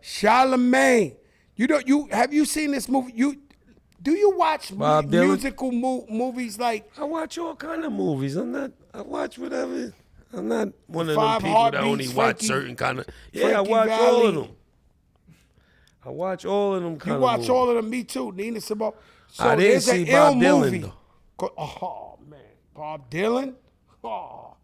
Charlemagne. Have you seen this movie? Do you watch musical movies like? I watch all kind of movies. I watch whatever. I'm not one of them Five people that only Heartbeats, watch certain kind of. Yeah, I Frankie watch all Valli. of them. I watch all of them kind You of watch movies. all of them. Me too. Nina Simone. So I didn't there's see an Bob ill Dylan, movie. though. Oh man, Bob Dylan. Oh,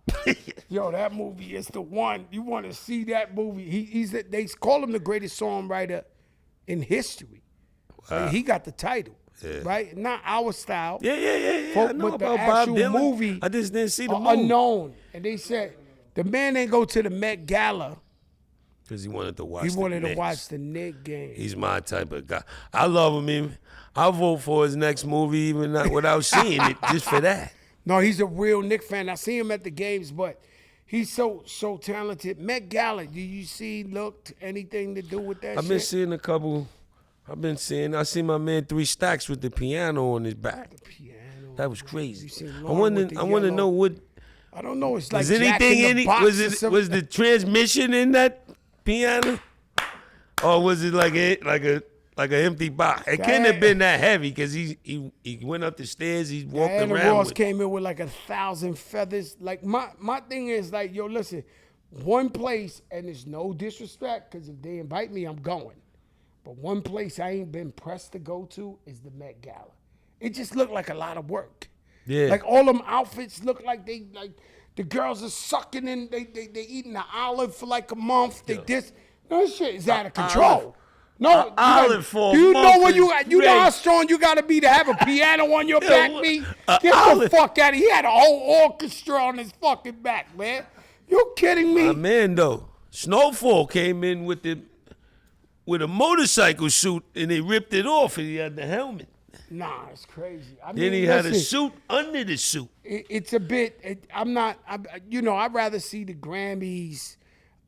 yo, that movie is the one. You want to see that movie? They call him the greatest songwriter in history. Wow. He got the title, right? Not our style. Yeah. Folk, I know but the about Bob actual Dylan. movie, I just didn't see the movie. Unknown. And they said the man didn't go to the Met Gala. Because he wanted to watch. He wanted to Knicks. watch the Knicks game. He's my type of guy. I love him. Even I'll vote for his next movie, even not without seeing it, just for that. No, he's a real Knicks fan. I see him at the games, but he's so talented. Met Gala, do you see, anything to do with that I've been seeing a couple. I see my man 3 Stacks with the piano on his back. The piano. That was crazy. I I want to know what. I don't know. It's like Was Jack anything in in the it? Box Was the transmission in that piano, or was it like an empty box? It couldn't have been that heavy because he went up the stairs. He walked Diana around. Ross came in with like 1,000 feathers. Like my thing is like, yo, listen, one place, and it's no disrespect because if they invite me, I'm going. But one place I ain't been pressed to go to is the Met Gala. It just looked like a lot of work. Yeah. Like all them outfits look like the girls are sucking in, they eating an olive for like a month. No shit is out of control. No, olive for a do you know month what you is know how great. strong you gotta be to have a piano on your back, me? Get the olive. fuck out of here. He had a whole orchestra on his fucking back, man. You kidding me? My man, though, Snowfall came in with a motorcycle suit and they ripped it off and he had the helmet. Nah, it's crazy. I Then mean, he had a listen, suit under the suit. It's a bit. I'd rather see the Grammys.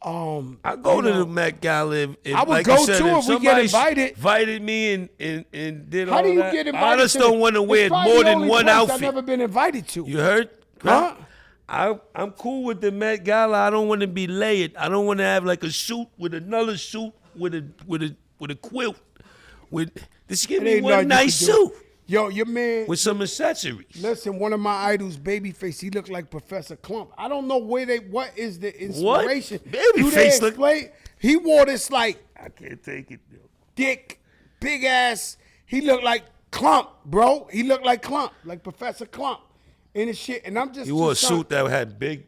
I go to the Met Gala if I would like go you said, too if we get somebody invited. Invited me and did all How do you that. get invited? I just don't want to wear It's probably more the than only one place outfit. I've never been invited to. You heard? Huh? I'm cool with the Met Gala. I don't want to be layered. I don't want to have like a suit with another suit with a quilt. Just give It me ain't one nothing you nice can do. suit Yo, your man. with some accessories. Listen, one of my idols, Babyface, he looked like Professor Clump. I don't know what is the inspiration. Babyface Do they look- explain? He wore this like I can't take it, though. thick, big ass. He looked like Clump, bro. He looked like Clump, like Professor Clump in his shit. And I'm just He wore a just trying- suit that had big.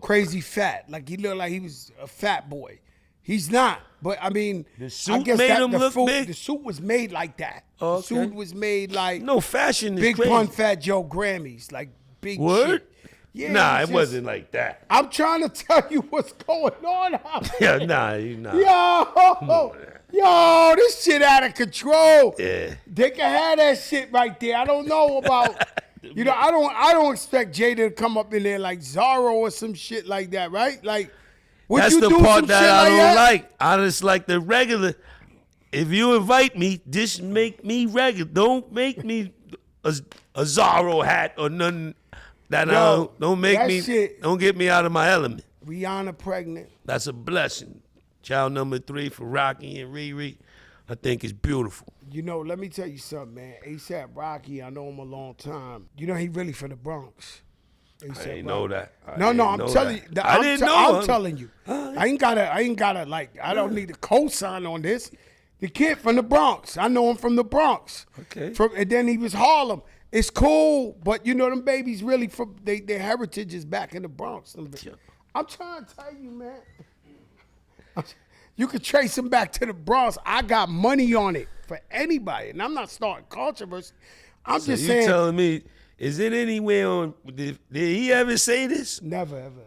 crazy fat. Like he looked like he was a fat boy. He's not. But I mean, The suit I guess made that him the look suit, big? The suit was made like that. Oh, The suit okay. was made like No, fashion is Big crazy. Pun Fat Joe Grammys, like big Word? shit. Yeah, Nah, it's it just- wasn't like that. I'm trying to tell you what's going on out Yeah, there. Yo, this shit out of control. Yeah. They can have that shit right there. I don't know about, I don't expect Jada to come up in there like Zorro or some shit like that, right? Like, would That's you the do part some that shit I like don't that? like. I just like the regular. If you invite me, just make me regular. Don't make me a Zorro hat or nothing that Yo, don't make that me. shit- Don't get me out of my element. Rihanna pregnant. That's a blessing. Child number 3 for Rocky and Riri. I think it's beautiful. Let me tell you something, man. ASAP Rocky, I know him a long time. He really from the Bronx. I A$AP didn't know that. No, I'm telling you. I didn't know. I'm telling you. I ain't gotta like. I don't need a cosign on this. The kid from the Bronx. I know him from the Bronx. Okay. And then he was Harlem. It's cool, but them babies really from their heritage is back in the Bronx. I'm trying to tell you, man. You could trace them back to the Bronx. I got money on it for anybody, and I'm not starting controversy. I'm So just you saying. telling me, is it anywhere on? Did he ever say this? Never, ever.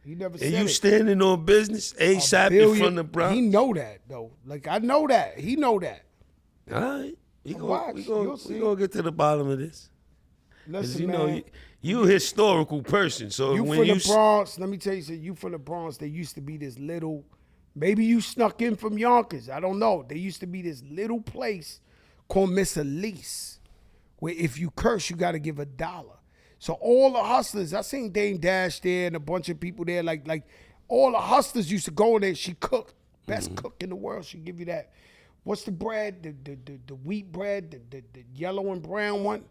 He never said And you it. standing on business? ASAP in front of Bronx. He know that though. Like I know that. He know that. All right. Watch, you'll see. We gonna get to the bottom of this. Because Listen, man. you a historical person. So You when from you the Bronx. Let me tell you something. You from the Bronx. There used to be this little. Maybe you snuck in from Yonkers. I don't know. There used to be this little place called Miss Elise, where if you curse, you got to give $1. So all the hustlers, I seen Dame Dash there and a bunch of people there. Like all the hustlers used to go in there. She cooked Best cook in the world. She'll give you that. What's the bread? The wheat bread, the yellow and brown one?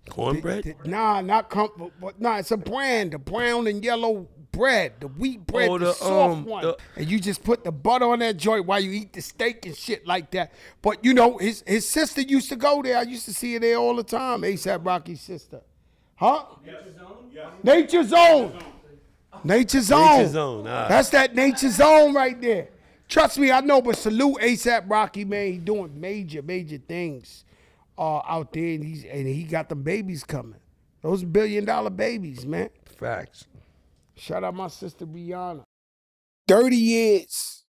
Cornbread? Nah, not comfort, but nah, it's a brand, the brown and yellow bread, the wheat bread, the soft one. And you just put the butter on that joint while you eat the steak and shit like that. But you know, his sister used to go there. I used to see her there all the time. A$AP Rocky's sister. Huh? Nature's Zone? Yes. Nature's Zone. Nature's Zone. Nature's Zone. Right. That's that Nature's Zone right there. Trust me, I know, but salute A$AP Rocky, man. He doing major things out there, and he got them babies coming. Those $1 billion babies, man. Facts. Shout out my sister Rihanna. 30 years.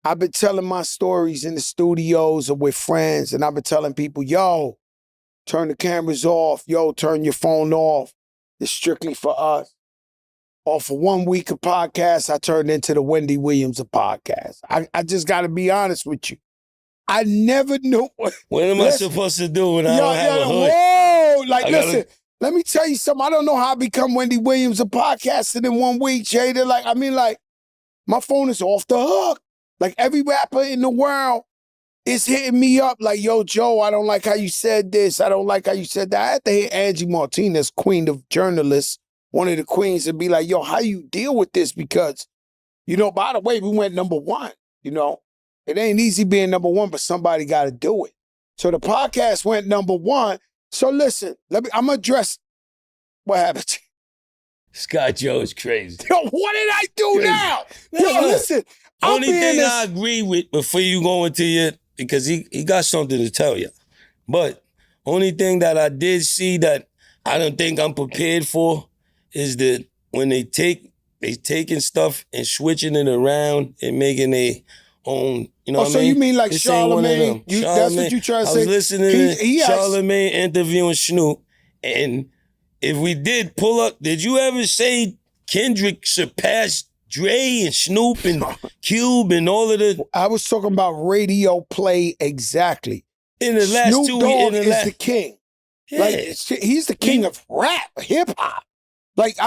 I've been telling my stories in the studios or with friends, and I've been telling people, yo, turn the cameras off. Yo, turn your phone off. It's strictly for us. Or for 1 week of podcast, I turned into the Wendy Williams of podcast. I just got to be honest with you. I never knew what. What am I supposed to do when I don't have a hood? Whoa, like listen, let me tell you something. I don't know how I become Wendy Williams of podcasting in 1 week, Jada. Like, I mean, like, my phone is off the hook. Like, every rapper in the world is hitting me up like, yo, Joe, I don't like how you said this. I don't like how you said that. I had to hit Angie Martinez, queen of journalists, one of the queens, and be like, yo, how you deal with this? Because, you know, by the way, we went #1, you know. It ain't easy being #1, but somebody got to do it. So the podcast went #1. So listen, I'm going to address what happened. Scott Joe is crazy. Yo, what did I do now? Yo, listen. Only thing I agree with before you go into your, because he got something to tell you. But only thing that I did see that I don't think I'm prepared for is that when they taking stuff and switching it around and making a own, you know what I mean? So you mean like Charlamagne? That's what you trying to say? I was listening to Charlamagne interviewing Snoop, and if we did pull up, did you ever say Kendrick surpassed Dre and Snoop and Cube and all of the... I was talking about radio play exactly. In the last Snoop 2 Dogg is the king. Yeah. Like, he's the king of rap, hip-hop. Like,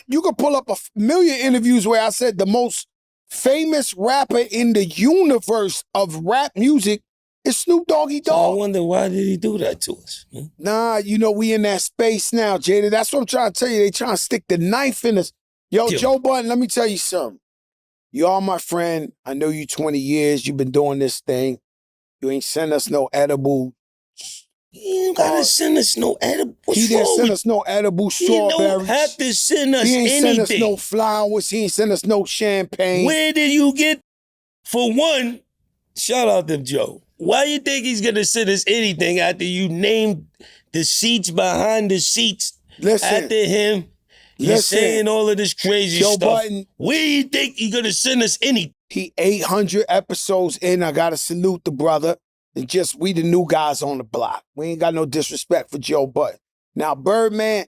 you could pull up a million interviews where I said the most famous rapper in the universe of rap music is Snoop Doggy Dogg. So I wonder, why did he do that to us? Nah, you know, we in that space now, Jada. That's what I'm trying to tell you. They trying to stick the knife in us. Yo, Joe Budden, let me tell you something. You are my friend. I know you 20 years. You've been doing this thing. You ain't send us no edible. He ain't gotta send us no edible. He didn't send us no edible strawberries. He don't have to send us anything. He ain't send us no flowers. He ain't send us no champagne. Where did you get, for one, shout out to Joe. Why you think he's gonna send us anything after you named the seats behind the seats after him? He's saying all of this crazy Joe stuff. Budden, where do you think he's gonna send us anything? He 800 episodes in. I gotta salute the brother. And just, we the new guys on the block. We ain't got no disrespect for Joe Budden. Now, Birdman,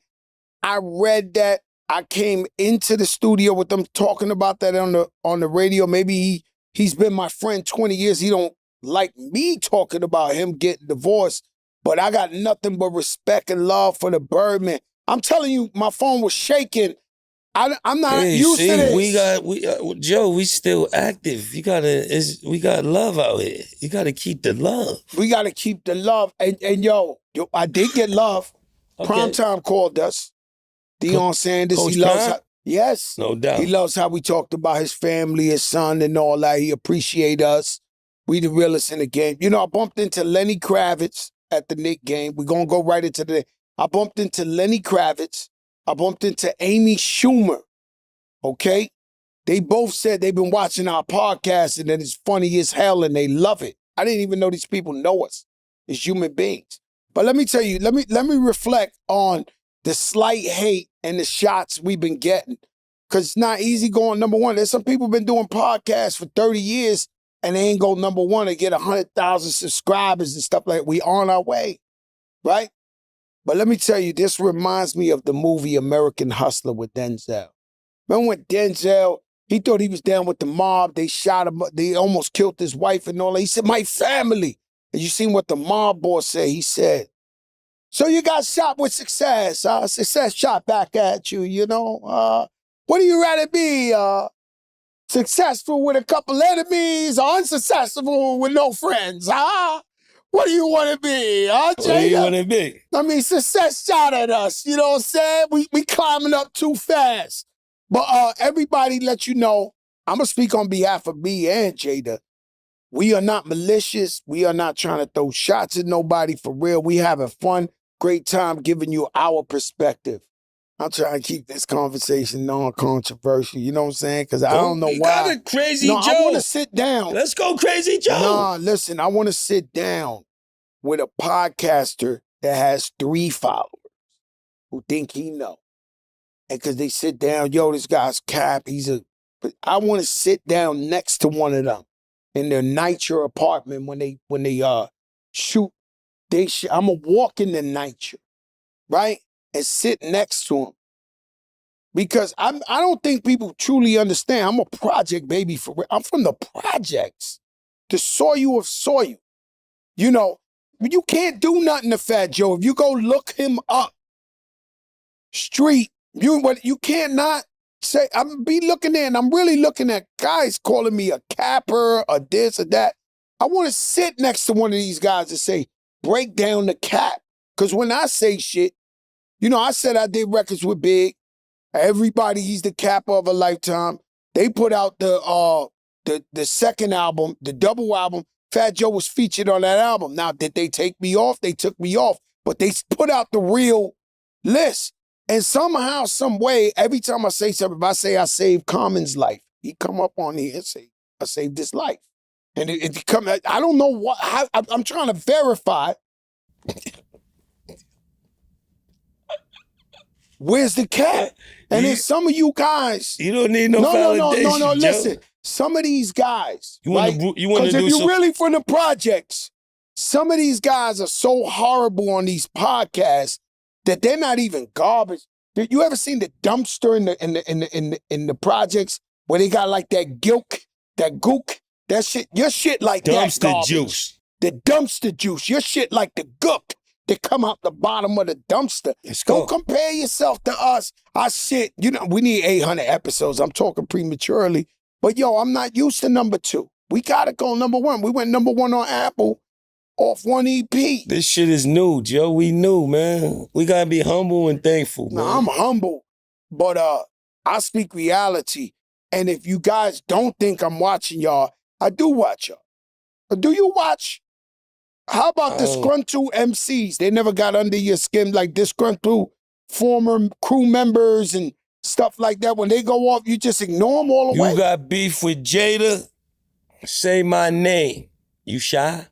I read that. I came into the studio with them talking about that on the radio. Maybe he's been my friend 20 years. He don't like me talking about him getting divorced. But I got nothing but respect and love for the Birdman. I'm telling you, my phone was shaking. I'm not used to this. Joe, we still active. We got love out here. You gotta keep the love. We gotta keep the love. And yo, I did get love. Okay. Primetime called us. Deion Sanders. Coach he loves yes. No doubt. He loves how we talked about his family, his son, and all that. He appreciate us. We the realest in the game. You know, I bumped into Lenny Kravitz at the Knicks game. We're gonna go right into the. I bumped into Lenny Kravitz. I bumped into Amy Schumer, okay? They both said they've been watching our podcast and that it's funny as hell and they love it. I didn't even know these people know us as human beings. But let me tell you, let me reflect on the slight hate and the shots we've been getting. Because it's not easy going #1. There's some people been doing podcasts for 30 years and they ain't go #1 and get 100,000 subscribers and stuff like that. We on our way, right? But let me tell you, this reminds me of the movie American Hustler with Denzel. Remember when Denzel, he thought he was down with the mob, they shot him, they almost killed his wife and all that. He said, my family. And you seen what the mob boss said? He said, so you got shot with success. Success shot back at you, you know. What do you rather be? Successful with a couple enemies, or unsuccessful with no friends, huh? What do you want to be, huh, Jada? What do you want to be? I mean, success shot at us. You know what I'm saying? We climbing up too fast. But everybody let you know, I'm going to speak on behalf of me and Jada. We are not malicious. We are not trying to throw shots at nobody for real. We having fun, great time giving you our perspective. I'm trying to keep this conversation non-controversial. You know what I'm saying? Because I don't know we why. got a Crazy No, Joe. I want to sit down. Let's go Crazy Joe. Nah, listen, I want to sit down with a podcaster that has 3 followers who think he know. And because they sit down, yo, this guy's cap, but I want to sit down next to one of them in their Nitro apartment when they shoot. I'm going to walk in the Nitro, right? And sit next to him. Because I don't think people truly understand. I'm a project baby for real. I'm from the projects. The soil of soil. You know, you can't do nothing to Fat Joe. If you go look him up, street, you can't not say, I'm be looking there and I'm really looking at guys calling me a capper or this or that. I want to sit next to one of these guys and say, break down the cap. Because when I say shit, you know, I said I did records with Big. Everybody, he's the capper of a lifetime. They put out the second album, the double album. Fat Joe was featured on that album. Now, did they take me off? They took me off. But they put out the real list. And somehow, some way, every time I say something, if I say I saved Common's life, he come up on here and say, I saved his life. And it come, I don't know what, I'm trying to verify. Where's the cap? And then some of you guys. You don't need no validation, No, Joe. listen. Some of these guys, you want to do if you're really from the projects, some of these guys are so horrible on these podcasts that they're not even garbage. You ever seen the dumpster in the projects where they got like that gook, that shit? Your shit like dumpster that garbage. Juice. The dumpster juice. Your shit like the gook that come out the bottom of the dumpster. Don't compare yourself to us. Our shit, you know, we need 800 episodes. I'm talking prematurely. But yo, I'm not used to number 2. We gotta go number 1. We went number 1 on Apple off 1 EP. This shit is new, Joe. We new, man. We gotta be humble and thankful, man. No, I'm humble, but I speak reality. And if you guys don't think I'm watching y'all, I do watch y'all. Do you watch? How about disgruntled MCs? They never got under your skin, like disgruntled former crew members and stuff like that. When they go off, you just ignore them all the way. You got beef with Jada? Say my name. You shy?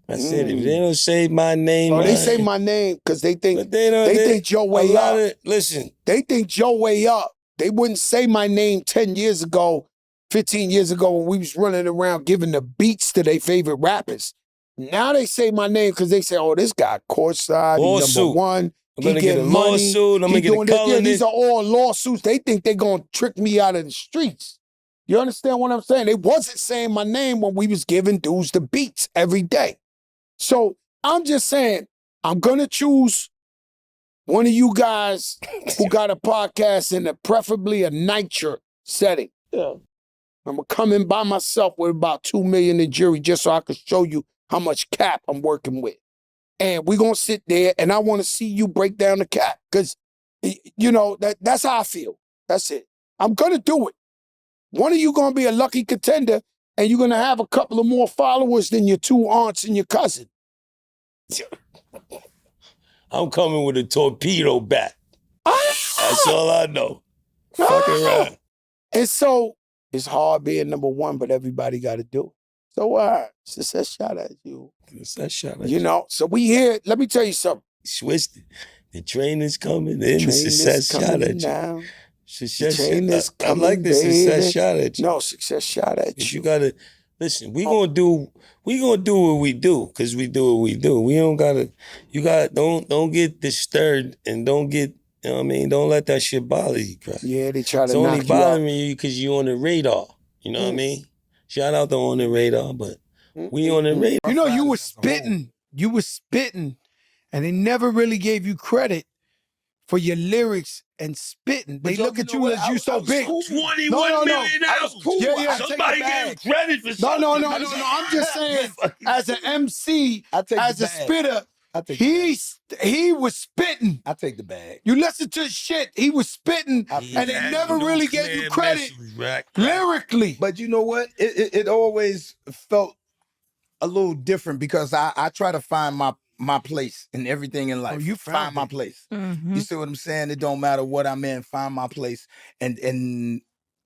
I said, if they don't say my name, they say my name because they think they think Joe way up. Listen, they think Joe way up. They wouldn't say my name 10 years ago, 15 years ago when we was running around giving the beats to their favorite rappers. Now they say my name because they say, oh, this guy courtside, he's number 1. I'm gonna get a lawsuit. I'm gonna get a color. These are all lawsuits. They think they're gonna trick me out of the streets. You understand what I'm saying? They wasn't saying my name when we was giving dudes the beats every day. So I'm just saying, I'm gonna choose one of you guys who got a podcast in preferably a Nitro setting. Yeah. I'm gonna come in by myself with about 2 million in jury just so I can show you how much cap I'm working with. And we're gonna sit there and I wanna see you break down the cap. Cause you know, that's how I feel. That's it. I'm gonna do it. One of you gonna be a lucky contender and you're gonna have a couple of more followers than your 2 aunts and your cousin. I'm coming with a torpedo bat. That's all I know. Fuck around. And so it's hard being number 1, but everybody gotta do it. So success shot at you. Success shot at you. You know, so we here. Let me tell you something. Switched it. The train is coming in. The success shot at now. you. Success train is coming, I like the success shot at you. No, success shot at you. You gotta listen. We gonna do what we do because we do what we do. We don't gotta. Don't get disturbed and don't get. You know what I mean? Don't let that shit bother you, bro. Yeah, they try to. It's only bothering you because you on the radar. You know what I mean? Shout out to On the Radar, but we on the radar. You know, you were spitting. You were spitting, and they never really gave you credit for your lyrics and spitting. They yo, look you at know you what? as you I so was big. cool. 21 million I was cool. Yeah, I yeah. take Somebody the give bag. him credit for No, something. no, no, no, no. I'm just saying, as an MC, I take as the a bag. spitter, I take the bag. he was spitting. I take the bag. You listen to his shit, he was spitting, He and they had never no really gave you clear credit message, right? lyrically. But you know what? It always felt a little different because I try to find my place in everything in life. You found my it. place. Mhm. You see what I'm saying? It don't matter what I'm in, find my place. And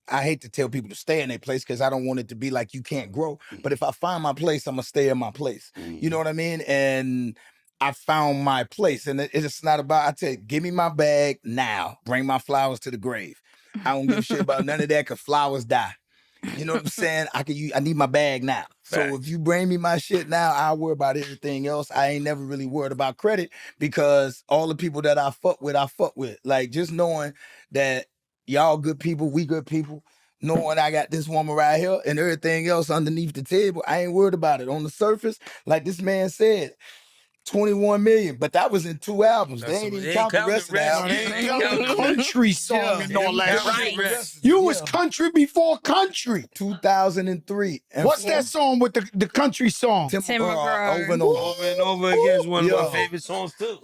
I hate to tell people to stay in their place because I don't want it to be like you can't grow. But if I find my place, I'm gonna stay in my place. You know what I mean? And I found my place. And it's not about, I tell you, give me my bag now. Bring my flowers to the grave. I don't give a shit about none of that because flowers die. You know what I'm saying? I need my bag now. So Facts. if you bring me my shit now, I'll worry about everything else. I ain't never really worried about credit because all the people that I fuck with. Like just knowing that y'all good people, we good people. Knowing I got this woman right here and everything else underneath the table, I ain't worried about it. On the surface, like this man said, 21 million, but that was in 2 albums. They ain't even count the rest of the No, albums. they ain't count the country song and all that Right. shit. You was country before country. 2003. And What's that song with the country song? Tim Tim McGraw, McGraw. over and over. Over and over again is one of Yo. my favorite songs too.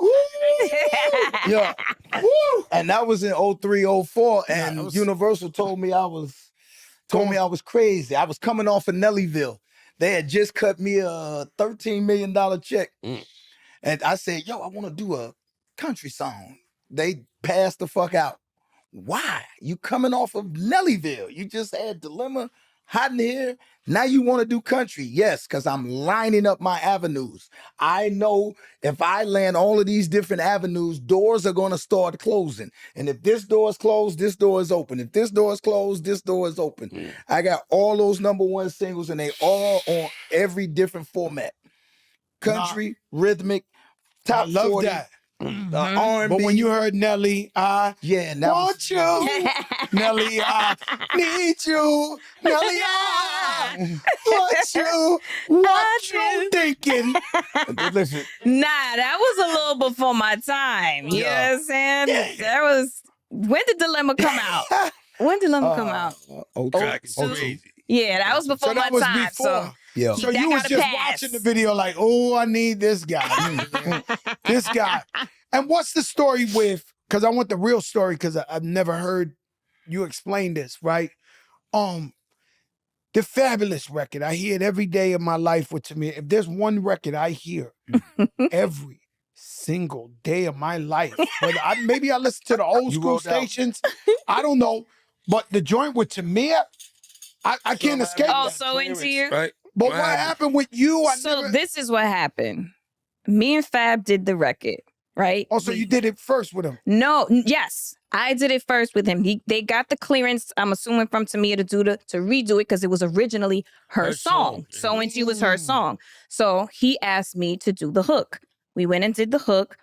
Yeah. Woo! And that was in 03, 04. And that was- Universal told me I was crazy. I was coming off of Nellyville. They had just cut me a $13 million check. And I said, yo, I want to do a country song. They passed the fuck out. Why? You coming off of Nellyville. You just had Dilemma, Hot in Here. Now you want to do country. Yes, because I'm lining up my avenues. I know if I land all of these different avenues, doors are going to start closing. And if this door is closed, this door is open. If this door is closed, this door is open. I got all those #1 singles and they all on every different format. Country, rhythmic, top I love 40, that. R&B. But when you heard Nelly, I yeah, and that want you. Nelly, I need you. Nelly, I want you. What you thinking? listen, Nah, that was a little before my time. You know what I'm saying? That was, when did Dilemma come out? When did Dilemma come out? Track is so- crazy. Yeah, that was before So my that was time. before. So yeah. So that you was gotta just pass. watching the video like, oh, I need this guy. This guy. And what's the story with, because I want the real story because I've never heard you explain this, right? The Fabulous record. I hear it every day of my life with Tamir. If there's one record I hear every single day of my life, whether maybe I listen to the old You school wrote down. stations, I don't know, but the joint with Tamir, I can't escape Oh, that. so into you? Right? But what happened with you? So this is what happened. Me and Fab did the record, right? Oh, so you did it first with him. No, yes. I did it first with him. They got the clearance, I'm assuming, from Tamia to redo it because it was originally her song. So Into You was her song. So he asked me to do the hook. We went and did the hook.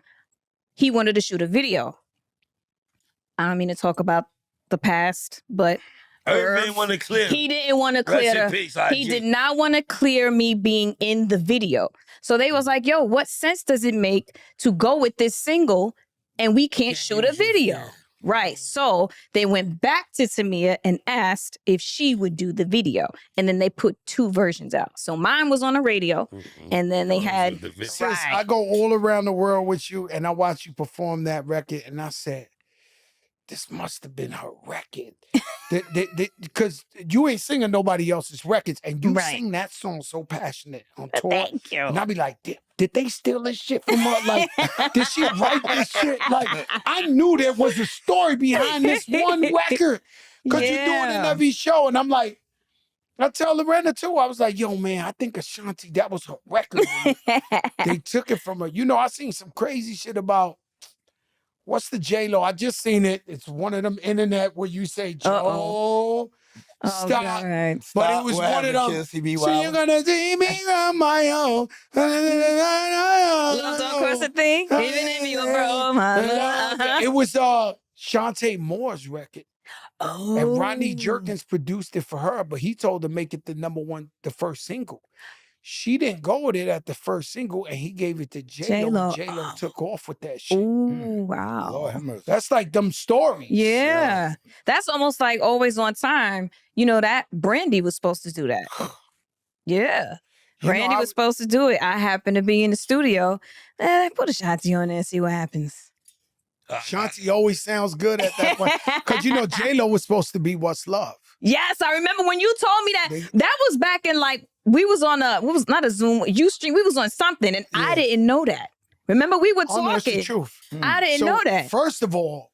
He wanted to shoot a video. I don't mean to talk about the past, but Irv didn't want to clear. he didn't want to Rest clear in peace, he IG. did not want to clear me being in the video. So they was like, yo, what sense does it make to go with this single and we can't shoot a video? Right. So they went back to Tamia and asked if she would do the video. And then they put 2 versions out. So mine was on the radio and then they had Sis, Right. I go all around the world with you and I watch you perform that record and I said, this must have been her record. Because you ain't singing nobody else's records and you Right. sing that song so passionate on tour. Thank you. And I be like, did they steal this shit from her? Like, did she write this shit? Like, I knew there was a story behind this one record. Because you do it in Yeah. every show. And I'm like, I tell Lorena too, I was like, yo, man, I think Ashanti, that was her record. They took it from her. You know, I seen some crazy shit about, what's the J-Lo? I just seen it. It's one of them internet where you say, Joe, stop. God. But it was one of them. So you're gonna see me on my own. Love Don't Cross a Thing? Even if you broke my love. It was Shantae Moore's record. Oh. And Rodney Jerkins produced it for her, but he told her make it the #1, the first single. She didn't go with it at the first single, and he gave it to J-Lo. J-Lo took off with that shit. Ooh, wow. Lord have mercy. That's like them stories. Yeah. That's almost like Always on Time. You know, that Brandy was supposed to do that. Yeah. You know, Brandy was supposed to do it. I happened to be in the studio. Put a Shanti on there and see what happens. Shanti always sounds good at that point. Because, you know, J-Lo was supposed to be What's Love. Yes, I remember when you told me that. That was back in like, we was on not a Zoom, Ustream. We was on something and I didn't know that. Remember we were talking. That's the truth. I didn't know that. First of all,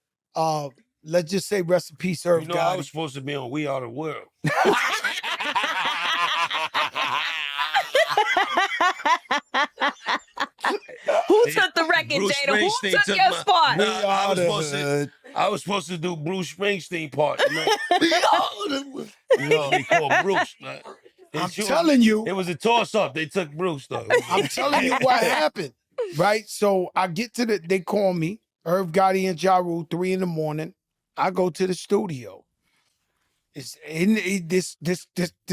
let's just say rest in peace, Irv. You know, I was supposed to be on We Are the World. Who took the record, Bruce Jada? Who Springsteen took your spot? I was supposed to do Bruce Springsteen part. You know, they call Bruce. Man. I'm telling you. It was a toss-up. They took Bruce, though. I'm telling you what happened, right? So I get to they call me, Irv Gotti and Ja Rule, 3 a.m. I go to the studio. This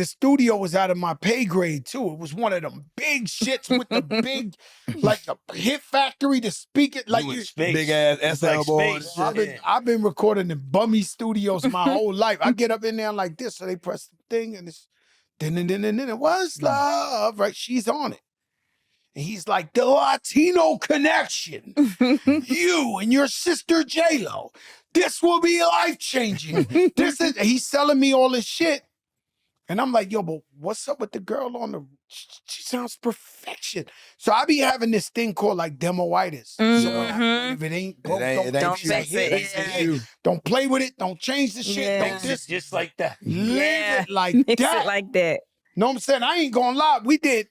studio was out of my pay grade too. It was one of them big shits with the big, like the Hit Factory, the speaker, like big ass SL board. I've been recording in bummy studios my whole life. I get up in there like this, so they press the thing and it's then it was love, right? She's on it. And he's like, the Latino connection. You and your sister J-Lo. This will be life-changing. He's selling me all this shit. And I'm like, yo, but what's up with the girl on the, she sounds perfection. So I be having this thing called like demoitis. So if it ain't broke, don't fix it. Don't play with it. Don't change the shit. Don't just like that. Leave it like Mix that. it like that. Know what I'm saying? I ain't gonna lie. We did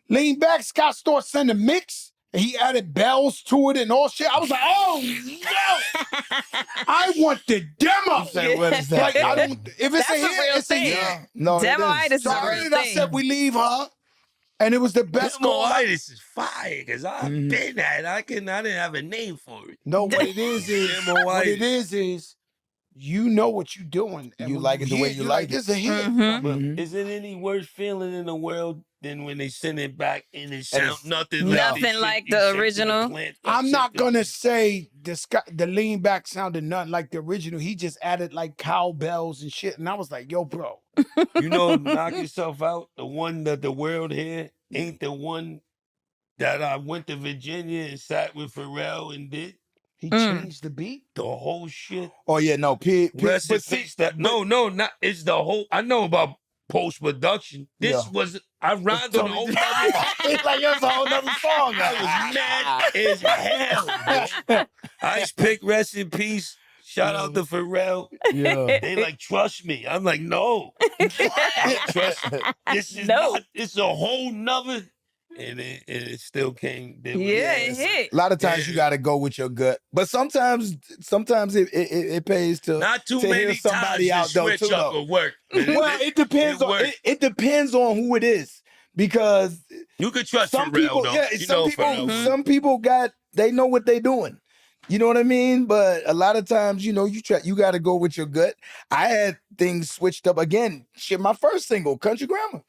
Lean Back, Scott Storch sent a mix. And he added bells to it and all shit. I was like, oh no! I want the demo. What is that? Like, I don't, if it's That's a a hit, real it's a thing. hit. No, Demoitis is So a I real heard it, I thing. said we leave her, and it was the best call. Demoitis is fire because I've been at it. I didn't have a name for it. No, what it is you know what you're doing. And You when like it the way hear you like it. It's a hit. But is it any worse feeling in the world than when they send it back and it sounds nothing like the original? I'm not gonna say the Lean Back sounded nothing like the original. He just added like cowbells and shit, and I was like, yo, bro. You know, knock yourself out. The one that the world here ain't the one that I went to Virginia and sat with Pharrell and did. He changed the beat. The whole shit. Oh yeah, no, Rest in peace. No, not. It's the whole. I know about post production. This was. I rhymed on the whole. It's like it's a whole nother song. I was mad as hell. Bro. Ice Pick, rest in peace. Shout out to Pharrell. Yeah. They like trust me. I'm like, no. Trust me. This is not. It's a whole nother. And it still came. It hit. A lot of times you got to go with your gut, but sometimes it pays to not too to many hear somebody out times to though switch too. up Though. or work. Well, it depends on it depends on who it is because you could trust some Pharrell, people. though. Yeah, You know Pharrell. some people they know what they doing. You know what I mean? But a lot of times, you got to go with your gut. I had things switched up again. Shit, my first single, Country Grammar.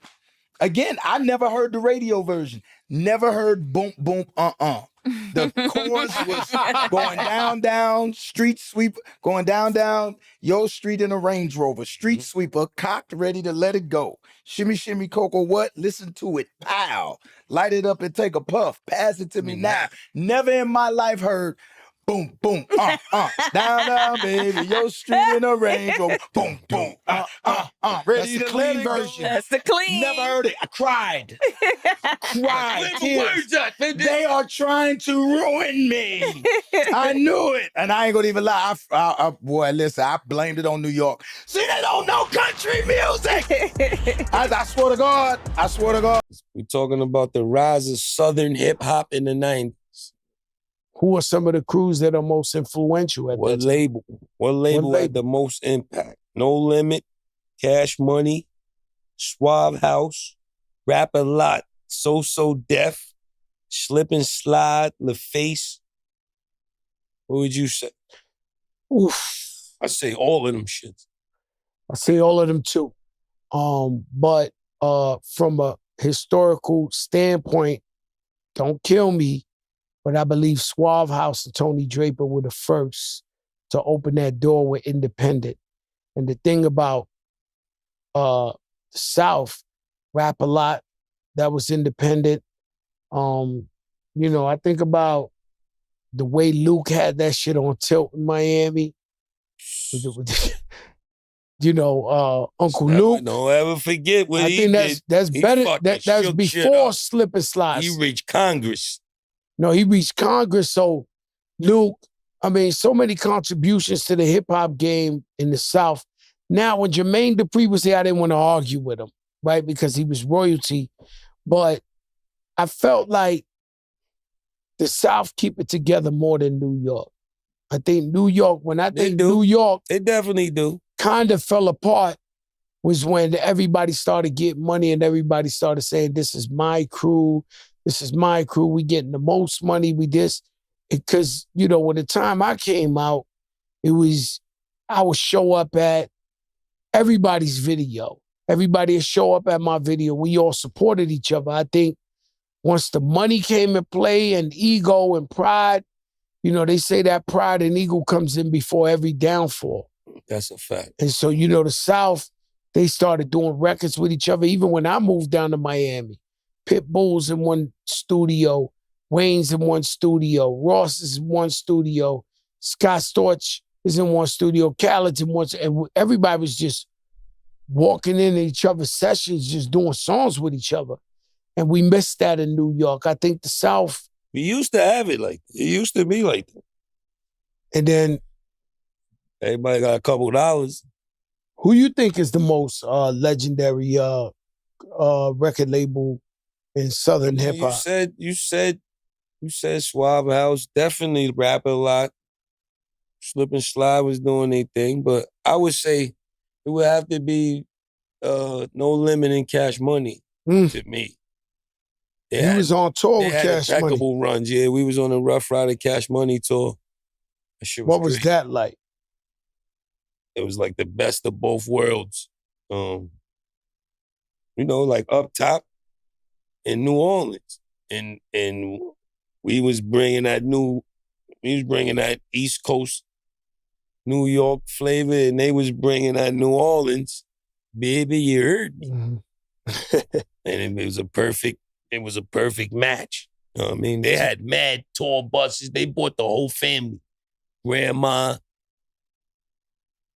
Again, I never heard the radio version. Never heard boom, boom, The chorus was going down, down, street sweeper, going down, down, yo street in a Range Rover, street sweeper, cocked, ready to let it go. Shimmy, shimmy, cocoa, what? Listen to it, pow. Light it up and take a puff. Pass it to me now. Never in my life heard boom, boom, down, down, baby, your street in a Range Rover, boom, boom, ready That's the to clean let it go. version. That's the clean. Never heard it. I cried. Where the Tears. words at? They are trying to ruin me. I knew it. And I ain't gonna even lie. Boy, listen, I blamed it on New York. See, they don't know country music. I swear to God. I swear to God. We're talking about the rise of Southern hip hop in the 90s. Who are some of the crews that are most influential at What that label? What label had the most impact? No Limit, Cash Money, Suave House, Rap a Lot, So Def, Slip and Slide, LaFace. What would you say? Oof. I say all of them shits. I say all of them too. But from a historical standpoint, don't kill me, but I believe Suave House and Tony Draper were the first to open that door with independent. And the thing about the South, Rap a Lot, that was independent. I think about the way Luke had that shit on tilt in Miami. Uncle Luke. Don't ever forget what I he think did. that's He better. fucking That's shook shit before up. Slip and Slide. He reached Congress. No, he reached Congress. So Luke, so many contributions to the hip hop game in the South. Now, when Jermaine Dupri was here, I didn't want to argue with him, right? Because he was royalty. But I felt like the South keep it together more than New York. I think New York, New York, they definitely do, kind of fell apart was when everybody started getting money and everybody started saying, this is my crew, we getting the most money, we this. Because, when the time I came out, I would show up at everybody's video. Everybody would show up at my video. We all supported each other. I think once the money came in play and ego and pride, they say that pride and ego comes in before every downfall. That's a fact. And so, the South, they started doing records with each other. Even when I moved down to Miami, Pitbull's in one studio, Wayne's in one studio, Ross is in one studio, Scott Storch is in one studio, Khaled's in one, and everybody was just walking in each other's sessions, just doing songs with each other. And we missed that in New York. I think the South. We used to have it like that. It used to be like that. And then everybody got a couple dollars. Who you think is the most legendary record label in Southern hip hop? You said Suave House, definitely Rap a Lot. Slip and Slide was doing their thing, but I would say it would have to be No Limit and Cash Money to me. He was on tour with Cash Money. Impeccable runs, yeah. We was on a Rough Rider Cash Money tour. That shit was what was crazy. that like? It was like the best of both worlds. Like up top in New Orleans. And we was bringing that East Coast New York flavor, and they was bringing that New Orleans. Baby, you heard me. Mm-hmm. And it was a perfect match. You know what I mean? They had mad tour buses. They brought the whole family. Grandma,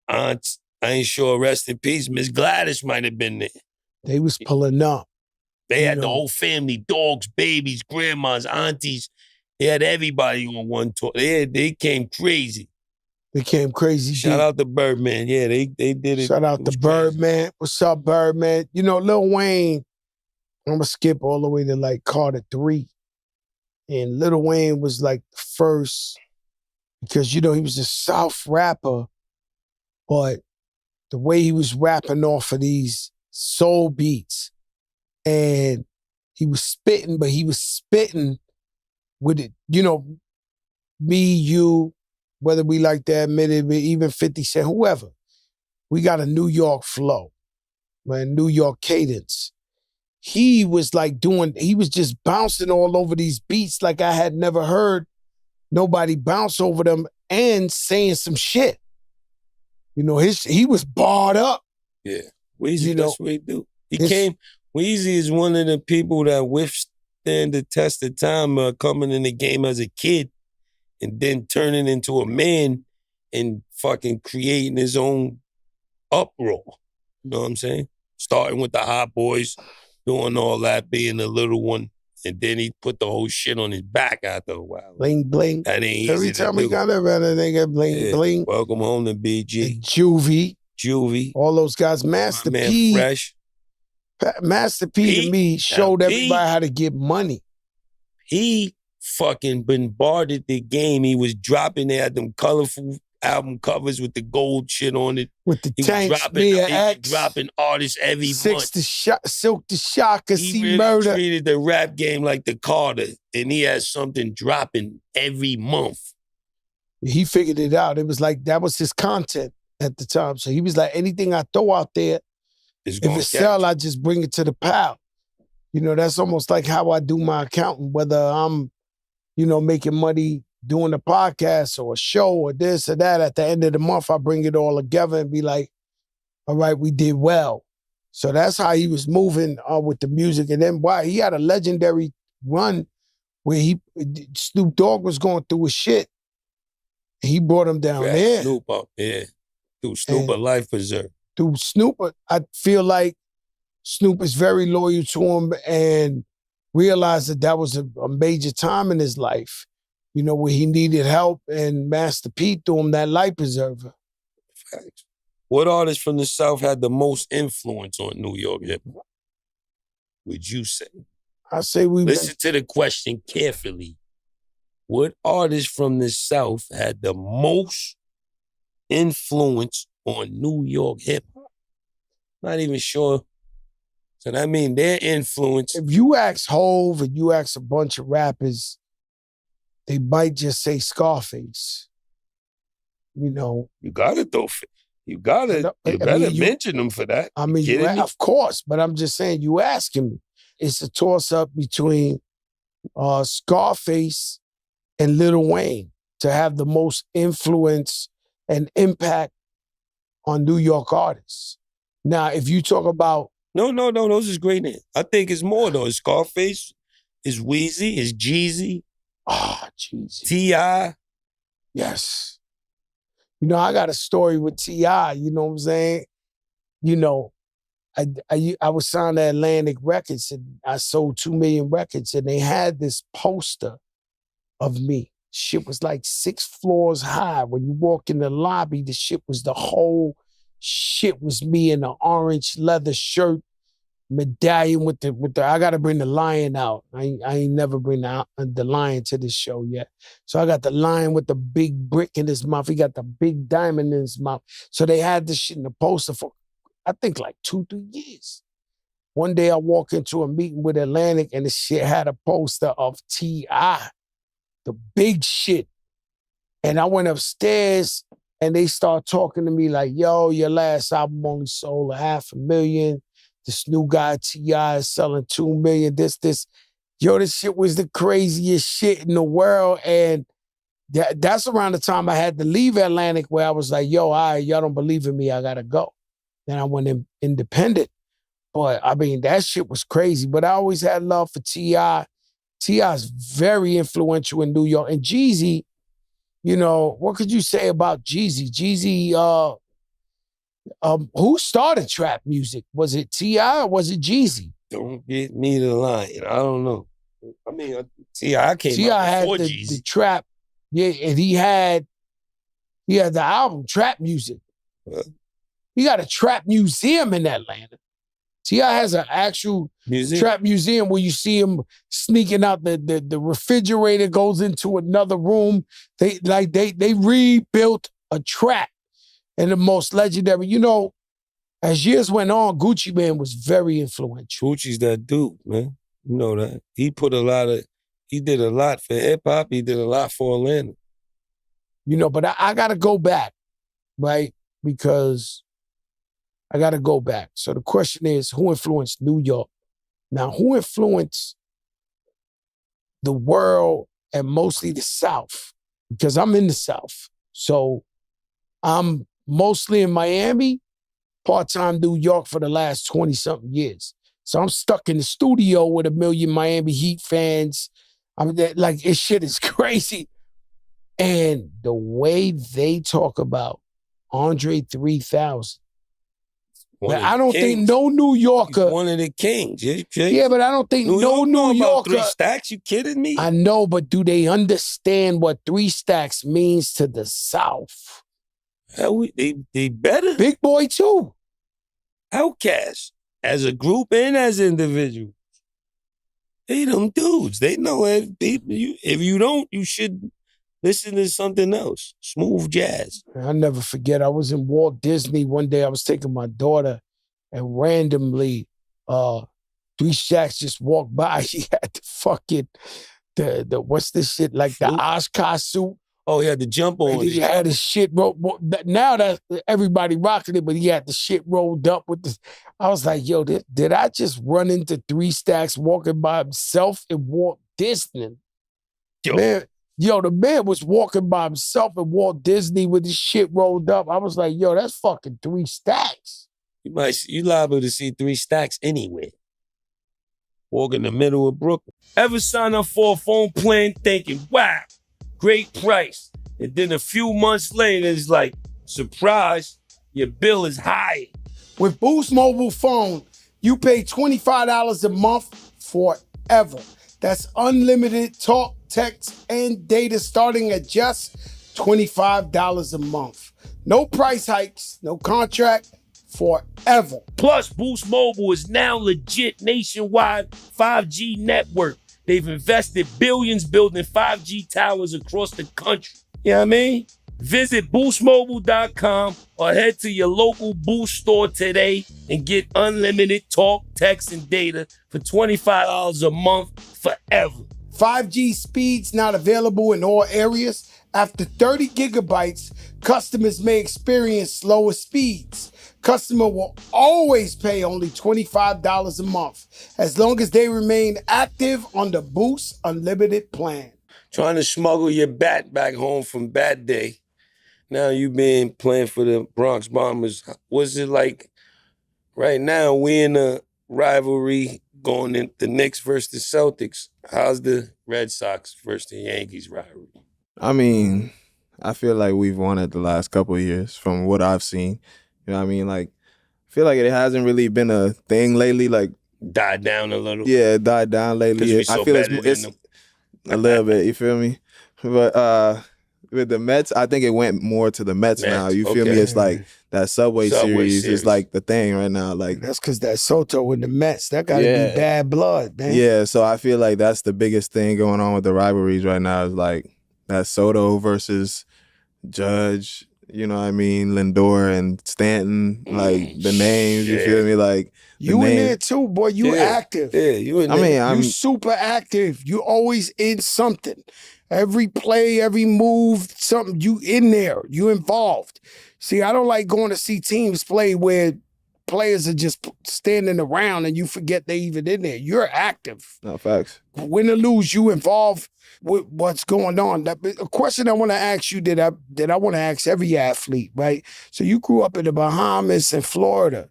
aunts, I ain't sure, rest in peace. Miss Gladys might have been there. They was pulling up. They had the whole family, dogs, babies, grandmas, aunties. They had everybody on one tour. They came crazy. They came crazy. Shout out to Birdman. Yeah, they did it. Shout out to Birdman. What's up, Birdman? Lil Wayne, I'm going to skip all the way to like Carter 3. And Lil Wayne was like the first, because, he was a South rapper, but the way he was rapping off of these soul beats, and he was spitting, but he was spitting with it, me, you, whether we like to admit it, even 50 Cent, whoever. We got a New York flow, man, New York cadence. He was he was just bouncing all over these beats like I had never heard nobody bounce over them and saying some shit. He was barred up. Yeah, Weezy, that's what he do. Weezy is one of the people that withstand the test of time, coming in the game as a kid and then turning into a man and fucking creating his own uproar. You know what I'm saying? Starting with the Hot Boys, doing all that, being the little one, and then he put the whole shit on his back after a while. Bling, bling. That ain't Every easy time to we do. got that better, they get bling, bling. Welcome home to BG. Juvie. All those guys. Master My man P. Fresh. Master P to me showed everybody how to get money. He fucking bombarded the game. He was dropping, they had them colorful album covers with the gold shit on it. With the tanks, Mia X. Dropping artists every month. Silk the Shocker, He See really Murder. treated the rap game like the Carter, and he had something dropping every month. He figured it out. It was like, that was his content at the time. So he was like, anything I throw out there, if it sell, I just bring it to the pal. You know, that's almost like how I do my accounting, whether I'm, you know, making money doing a podcast or a show or this or that. At the end of the month, I bring it all together and be like, all right, we did well. So that's how he was moving with the music. And then he had a legendary run where Snoop Dogg was going through his shit. He brought him down there. Snoop up, yeah. Through Snoop, a life preserve. Through Snoop, I feel like Snoop is very loyal to him and realized that was a major time in his life, you know, where he needed help, and Master P threw him that life preserver. Facts. What artist from the South had the most influence on New York hip hop? Would you say? I say listen to the question carefully. What artist from the South had the most influence on New York hip hop? Not even sure. So that means their influence. If you ask Hove and you ask a bunch of rappers, they might just say Scarface. You know. You gotta throw. You better mention them for that. I mean, of course, but I'm just saying, you asking me. It's a toss-up between Scarface and Lil Wayne to have the most influence and impact on New York artists. Now, if you talk about... No, those is great names. I think it's more though. It's Scarface, it's Weezy, it's Jeezy. Jeezy. T.I. Yes. You know, I got a story with T.I., you know what I'm saying? You know, I was signed to Atlantic Records and I sold 2 million records, and they had this poster of me. Shit was like 6 floors high. When you walk in the lobby, the shit was the whole shit was me in an orange leather shirt, medallion with the I gotta bring the lion out. I ain't never bring the lion to this show yet. So I got the lion with the big brick in his mouth. He got the big diamond in his mouth. So they had this shit in the poster for, I think, like 2-3 years. One day I walk into a meeting with Atlantic and the shit had a poster of T.I., the big shit. And I went upstairs and they start talking to me like, yo, your last album only sold 500,000. This new guy, T.I., is selling 2 million, this. Yo, this shit was the craziest shit in the world. And that's around the time I had to leave Atlantic, where I was like, yo, all right, y'all don't believe in me, I gotta go. Then I went independent. But I mean, that shit was crazy. But I always had love for T.I. T.I.'s very influential in New York. And Jeezy, you know, what could you say about Jeezy? Jeezy, who started trap music? Was it T.I. or was it Jeezy? Don't get me the line. I don't know. I mean, T.I. came out before Jeezy. The trap, yeah, and he had the album Trap Music. He got a trap museum in Atlanta. T.I. has an actual trap museum where you see him sneaking out the refrigerator, goes into another room. They rebuilt a trap. And the most legendary, you know, as years went on, Gucci Mane was very influential. Gucci's that dude, man. You know that. He did a lot for hip hop. He did a lot for Atlanta. You know, but I got to go back, right? Because I got to go back. So the question is, who influenced New York? Now, who influenced the world and mostly the South? Because I'm in the South. So I'm mostly in Miami, part-time New York for the last 20-something years. So I'm stuck in the studio with 1 million Miami Heat fans. I mean, like, this shit is crazy. And the way they talk about Andre 3000, I don't think no New Yorker... He's one of the kings. Yeah, but I don't think no New Yorker... 3 Stacks? You kidding me? I know, but do they understand what 3 Stacks means to the South? Hell, they better. Big Boy too. Outkast, as a group and as individuals. They them dudes. They know it. If you don't, you should listen to something else. Smooth jazz. I'll never forget, I was in Walt Disney one day. I was taking my daughter and randomly 3 Stacks just walked by. He had the fucking, the what's this shit, like the Oshkosh suit Oh, he had the jump And on. he had his shit now that everybody rocking it, but he had the shit rolled up with the. I was like, yo, did I just run into 3 Stacks walking by himself in Walt Disney? Yo. Man, the man was walking by himself in Walt Disney with his shit rolled up. I was like, yo, that's fucking 3 Stacks. You liable to see 3 Stacks anywhere. Walk in the middle of Brooklyn. Ever sign up for a phone plan thinking, wow, great price. And then a few months later, it's like, surprise, your bill is high. With Boost Mobile phone, you pay $25 a month forever. That's unlimited talk, text, and data starting at just $25 a month. No price hikes, no contract, forever. Plus, Boost Mobile is now legit nationwide 5G network. They've invested billions building 5G towers across the country. You know what I mean? Visit boostmobile.com or head to your local Boost store today and get unlimited talk, text, and data for $25 a month forever. 5G speeds not available in all areas. After 30 gigabytes, customers may experience slower speeds. Customer will always pay only $25 a month as long as they remain active on the Boost Unlimited plan. Trying to smuggle your bat back home from Bat Day. Now you been playing for the Bronx Bombers. What's it like right now? We in a rivalry going in the Knicks versus the Celtics. How's the Red Sox versus the Yankees rivalry? I mean, I feel like we've won it the last couple of years from what I've seen. You know what I mean? Like, I feel like it hasn't really been a thing lately. Like, died down a little. Yeah, it died down lately. I feel it's a little bit. You feel me? But with the Mets, I think it went more to the Mets now. You feel me? It's like that Subway series is like the thing right now. Like that's because that Soto in the Mets, that gotta be bad blood, man. Yeah, so I feel like that's the biggest thing going on with the rivalries right now is like that Soto versus Judge. You know what I mean? Lindor and Stanton, like the names, you feel me? Like you in there too, boy. You active. Yeah, you in there. You super active. You always in something. Every play, every move, something, you in there. You involved. See, I don't like going to see teams play where players are just standing around and you forget they even in there. You're active. No, facts. Win or lose, you involved with what's going on. A question I want to ask you that I want to ask every athlete, right? So you grew up in the Bahamas and Florida.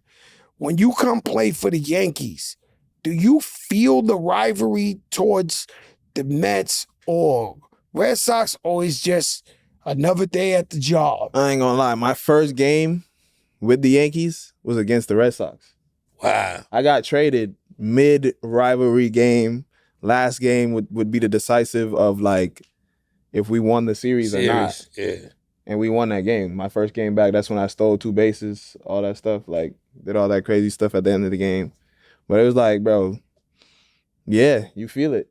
When you come play for the Yankees, do you feel the rivalry towards the Mets or Red Sox, or is just another day at the job? I ain't gonna lie. My first game with the Yankees was against the Red Sox. Wow. I got traded mid-rivalry game. Last game would be the decisive of like if we won the series or not. Yeah. And we won that game. My first game back, that's when I stole 2 bases, all that stuff. Like, did all that crazy stuff at the end of the game. But it was like, bro, yeah, you feel it.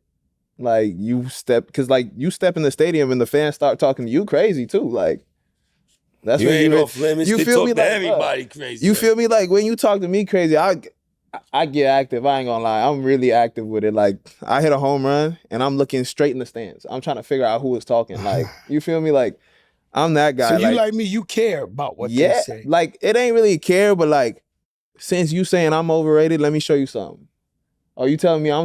Like, you step in the stadium and the fans start talking to you crazy too. Like, that's you when ain't off limits. you to feel talk me to like everybody crazy. You feel me? Like, when you talk to me crazy, I get active. I ain't gonna lie. I'm really active with it. Like, I hit a home run and I'm looking straight in the stands. I'm trying to figure out who is talking. Like, you feel me? Like, I'm that guy. So you like me, you care about what they say. Like, it ain't really care, but like, since you saying I'm overrated, let me show you something. Oh, you telling me I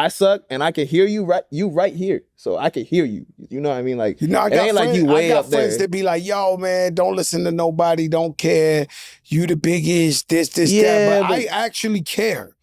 suck, and I can hear you right here. So I can hear you. You know what I mean? Like, I got it ain't like you way up there. friends that be like, yo, man, don't listen to nobody, don't care. You the biggest, this, that. But I actually care.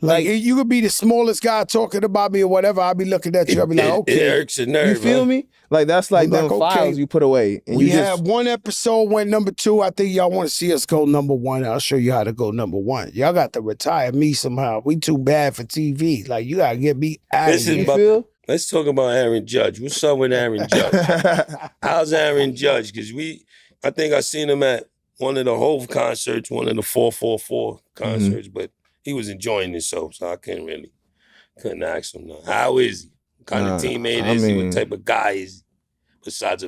Like, you could be the smallest guy talking about me or whatever. I'll be looking at you. I'll be like, okay. It irks a nerve. You feel me? Like, that's like them files you put away. And we had one episode went number 2. I think y'all want to see us go number 1. I'll show you how to go number 1. Y'all got to retire me somehow. We too bad for TV. Like, you got to get me out of here. Let's talk about Aaron Judge. What's up with Aaron Judge? How's Aaron Judge? Because I think I seen him at one of the Hove concerts, one of the 444 concerts, but he was enjoying himself, so I couldn't ask him. No. How is he? What kind of teammate is he? What type of guy is he? Besides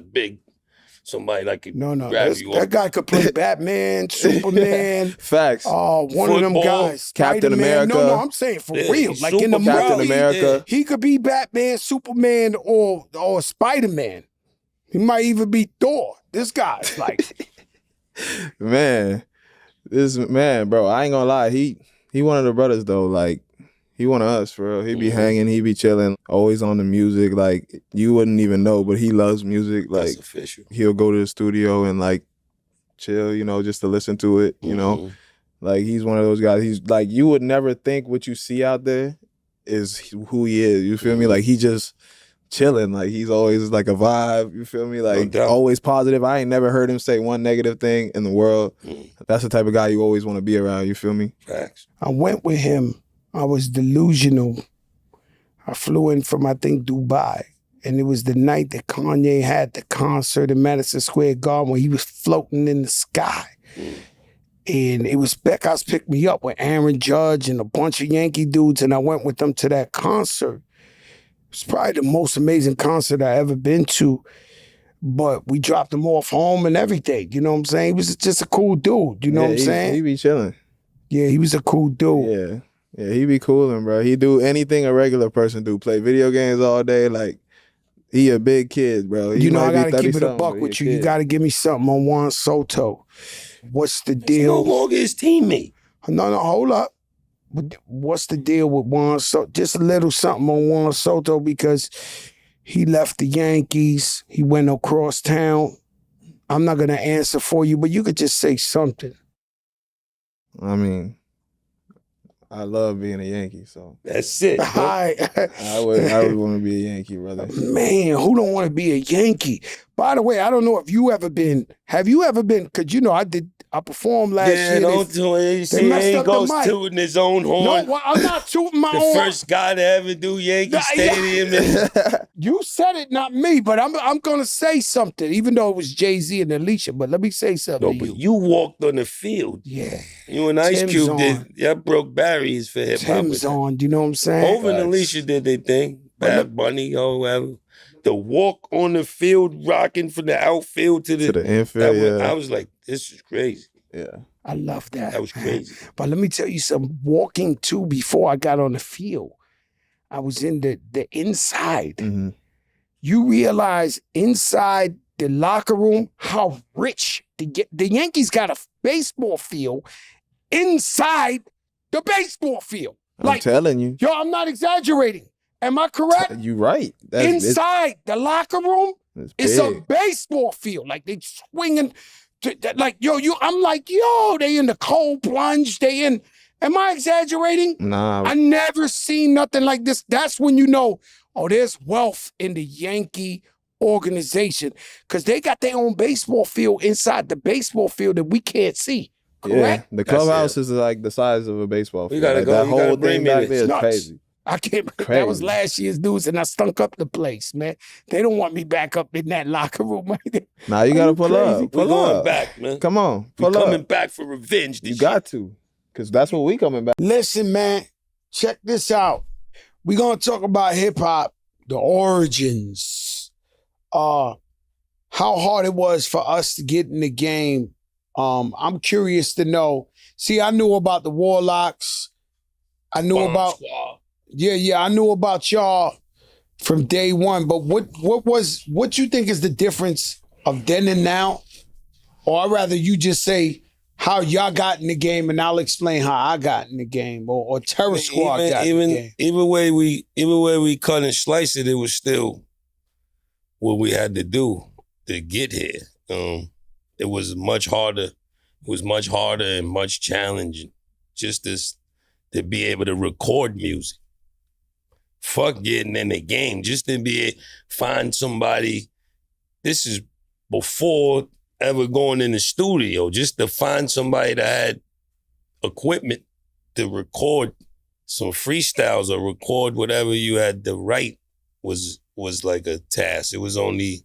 somebody like grab you that guy could play Batman, Superman. Facts. One of them guys. Captain America. No, I'm saying for real. Like in the Captain movie, America. He could be Batman, Superman, or Spider-Man. He might even be Thor. This guy's like, Man, bro, I ain't gonna lie. He one of the brothers though. Like, he one of us, for real. He be hanging, he be chilling, always on the music. Like, you wouldn't even know, but he loves music. Like, That's official. He'll go to the studio and like chill, just to listen to it, Like, he's one of those guys. He's like, you would never think what you see out there is who he is. You feel me? Like, he just chilling. Like, he's always like a vibe. You feel me? Like, always positive. I ain't never heard him say one negative thing in the world. That's the type of guy you always want to be around. You feel me? Facts. I went with him. I was delusional. I flew in from, I think, Dubai. And it was the night that Kanye had the concert in Madison Square Garden where he was floating in the sky. And it was Beckhouse picked me up with Aaron Judge and a bunch of Yankee dudes, and I went with them to that concert. It's probably the most amazing concert I ever been to. But we dropped him off home and everything. You know what I'm saying? He was just a cool dude. You know what I'm saying? He be chilling. Yeah, he was a cool dude. Yeah, he be coolin', bro. He do anything a regular person do. Play video games all day. Like, he a big kid, bro. I gotta keep it a buck with you. You gotta give me something on Juan Soto. What's the deal? No longer his teammate. No, hold up. What's the deal with Juan Soto? Just a little something on Juan Soto because he left the Yankees. He went across town. I'm not gonna answer for you, but you could just say something. I mean, I love being a Yankee, so That's it. I would want to be a Yankee, brother. Man, who don't want to be a Yankee? By the way, I don't know if you ever been. Have you ever been? Because I performed last year. Don't do it. He ain't goes tooting his own horn. No, I'm not tooting my own. The first guy to ever do Yankee Stadium. You said it, not me, but I'm gonna say something, even though it was Jay-Z and Alicia. But let me say something. No, but you walked on the field. Yeah. You and Ice Tim's Cube on. did. Y'all broke barriers for hip hop. Tim's on. You know what I'm saying? Over and Alicia did their thing. Bad Bunny or whatever. The walk on the field, rocking from the outfield to the infield. I was like, this is crazy. Yeah. I love that. That was crazy. But let me tell you something. Walking too before I got on the field, I was in the inside. Mm-hmm. You realize inside the locker room how rich the Yankees got a baseball field inside the baseball field. I'm telling you. Yo, I'm not exaggerating. Am I correct? You right. Inside the locker room, it's a big. baseball field. Like they swinging. Like, I'm like, they in the cold plunge. They in. Am I exaggerating? Nah. I never seen nothing like this. That's when you know, there's wealth in the Yankee organization because they got their own baseball field inside the baseball field that we can't see. Correct? Yeah, the clubhouse is like the size of a baseball field. You gotta like, go. That You gotta whole bring thing me back this. there is Nuts. crazy. I can't. Crazy. That was last year's news, and I stunk up the place, man. They don't want me back up in that locker room. Nah, you gotta pull crazy? up. We're Pull going up. back, man. Come on, We're pull coming up. back for revenge this You got to, because that's what we coming back. Listen, man, check this out. We're gonna talk about hip hop, the origins, how hard it was for us to get in the game. I'm curious to know. See, I knew about the Warlocks. I knew about. Squad. Yeah, I knew about y'all from day one. But what you think is the difference of then and now? Or I'd rather you just say how y'all got in the game, and I'll explain how I got in the game, or Terror Squad got in the game. Even way we cut and slice it, it was still what we had to do to get here. It was much harder. It was much harder and much challenging just to be able to record music. Fuck getting in the game, just to find somebody. This is before ever going in the studio, just to find somebody that had equipment to record some freestyles or record whatever you had to write was like a task. It was only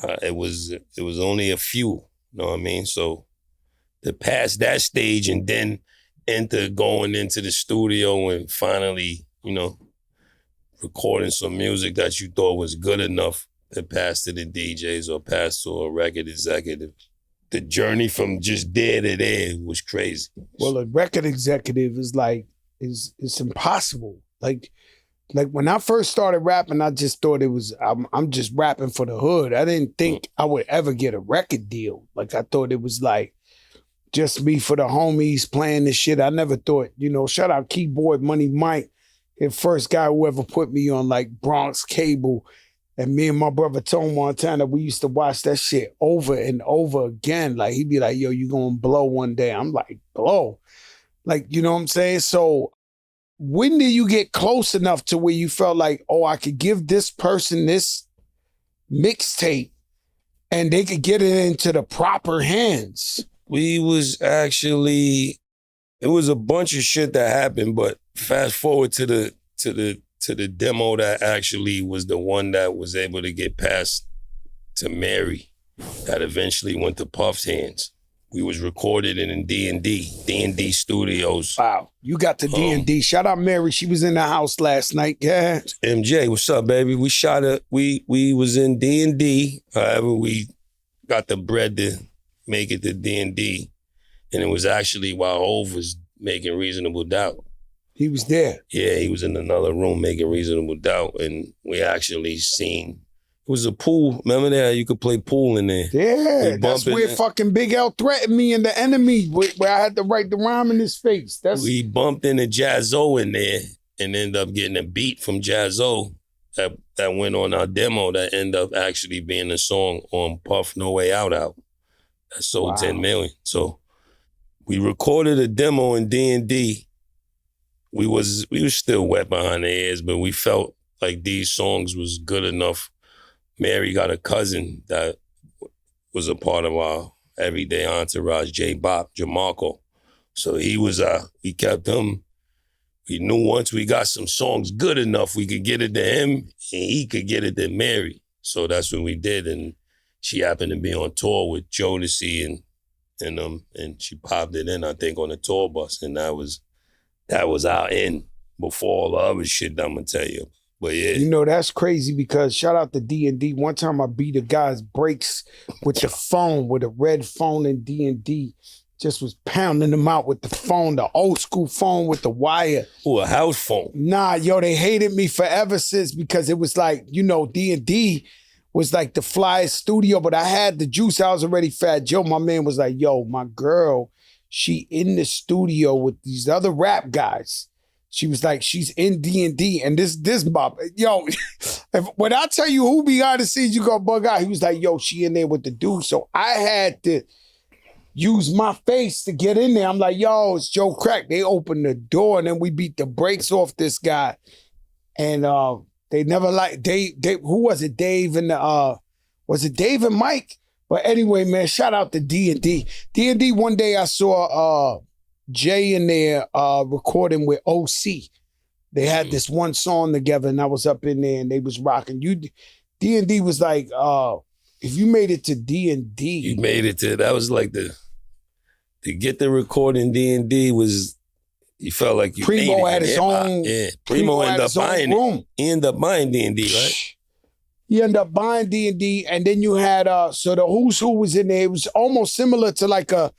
only a few, you know what I mean? So to pass that stage and then enter going into the studio and finally, recording some music that you thought was good enough to pass to the DJs or pass to a record executive. The journey from just there to there was crazy. Well, a record executive is like, it's impossible. Like, Like when I first started rapping, I just thought it was I'm just rapping for the hood. I didn't think I would ever get a record deal. Like I thought it was like just me for the homies playing this shit. I never thought, shout out Keyboard Money Mike, the first guy who ever put me on like Bronx Cable. And me and my brother Tone Montana, we used to watch that shit over and over again. Like he'd be like, yo, you gonna blow one day. I'm like, blow. Like, you know what I'm saying? So when did you get close enough to where you felt like, oh, I could give this person this mixtape and they could get it into the proper hands? It was a bunch of shit that happened, but fast forward to the demo that actually was the one that was able to get passed to Mary, that eventually went to Puff's hands. We was recorded in D&D Studios. Wow, you got the D&D. Shout out Mary, she was in the house last night. Yeah. MJ, what's up, baby? We shot it. We was in D&D. However, we got the bread to make it to D&D, and it was actually while Hov was making Reasonable Doubt. He was there. Yeah, he was in another room making Reasonable Doubt, and we actually seen. It was a pool. Remember that? You could play pool in there. Yeah, that's where fucking Big L threatened me and the enemy, where I had to write the rhyme in his face. We bumped into Jazzo in there and ended up getting a beat from Jazzo that went on our demo that ended up actually being a song on Puff No Way Out. That sold 10 million. So we recorded a demo in D&D. We was still wet behind the ears, but we felt like these songs was good enough. Mary got a cousin that was a part of our everyday entourage, J-Bop, Jamarco. So we kept him. We knew once we got some songs good enough, we could get it to him and he could get it to Mary. So that's what we did. And she happened to be on tour with Jodeci and she popped it in, I think, on the tour bus. And that was our end before all the other shit that I'm gonna tell you. But yeah. That's crazy because shout out to D&D. One time I beat a guy's brakes with the phone, with a red phone in D&D. Just was pounding them out with the phone, the old school phone with the wire. Oh, a house phone. Nah, yo, they hated me forever since because it was like, D&D was like the flyest studio, but I had the juice. I was already Fat Joe. My man was like, yo, my girl, she in the studio with these other rap guys. She was like, she's in D&D, and this bop. Yo, when I tell you who behind the scenes, you gonna bug out. He was like, yo, she in there with the dude. So I had to use my face to get in there. I'm like, yo, it's Joe Crack. They opened the door, and then we beat the brakes off this guy. And they never liked, who was it? Dave and was it Dave and Mike? But anyway, man, shout out to D&D. D&D, one day I saw Jay in there recording with OC. They had this one song together, and I was up in there, and they was rocking. D&D was like, if you made it to D&D, you made it to. That was like to get the recording. D&D was. You felt like you. Primo had his own. Yeah, Primo ended up buying it. He ended up buying D&D, right? He ended up buying D&D, and then you had so the Who's Who was in there. It was almost similar to like a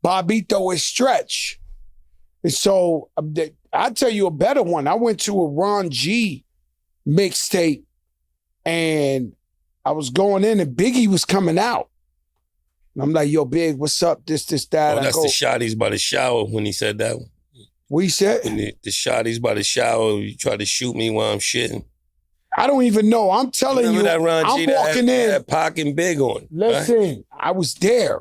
Bobito and Stretch. And so I'll tell you a better one. I went to a Ron G mixtape and I was going in and Biggie was coming out. And I'm like, yo, Big, what's up? This, that. Oh, that's the shotties by the shower when he said that one. What he said? The shotties by the shower, you try to shoot me while I'm shitting. I don't even know. I'm telling you, that Ron I'm G walking in. That Pac and Big on. Listen, right? I was there.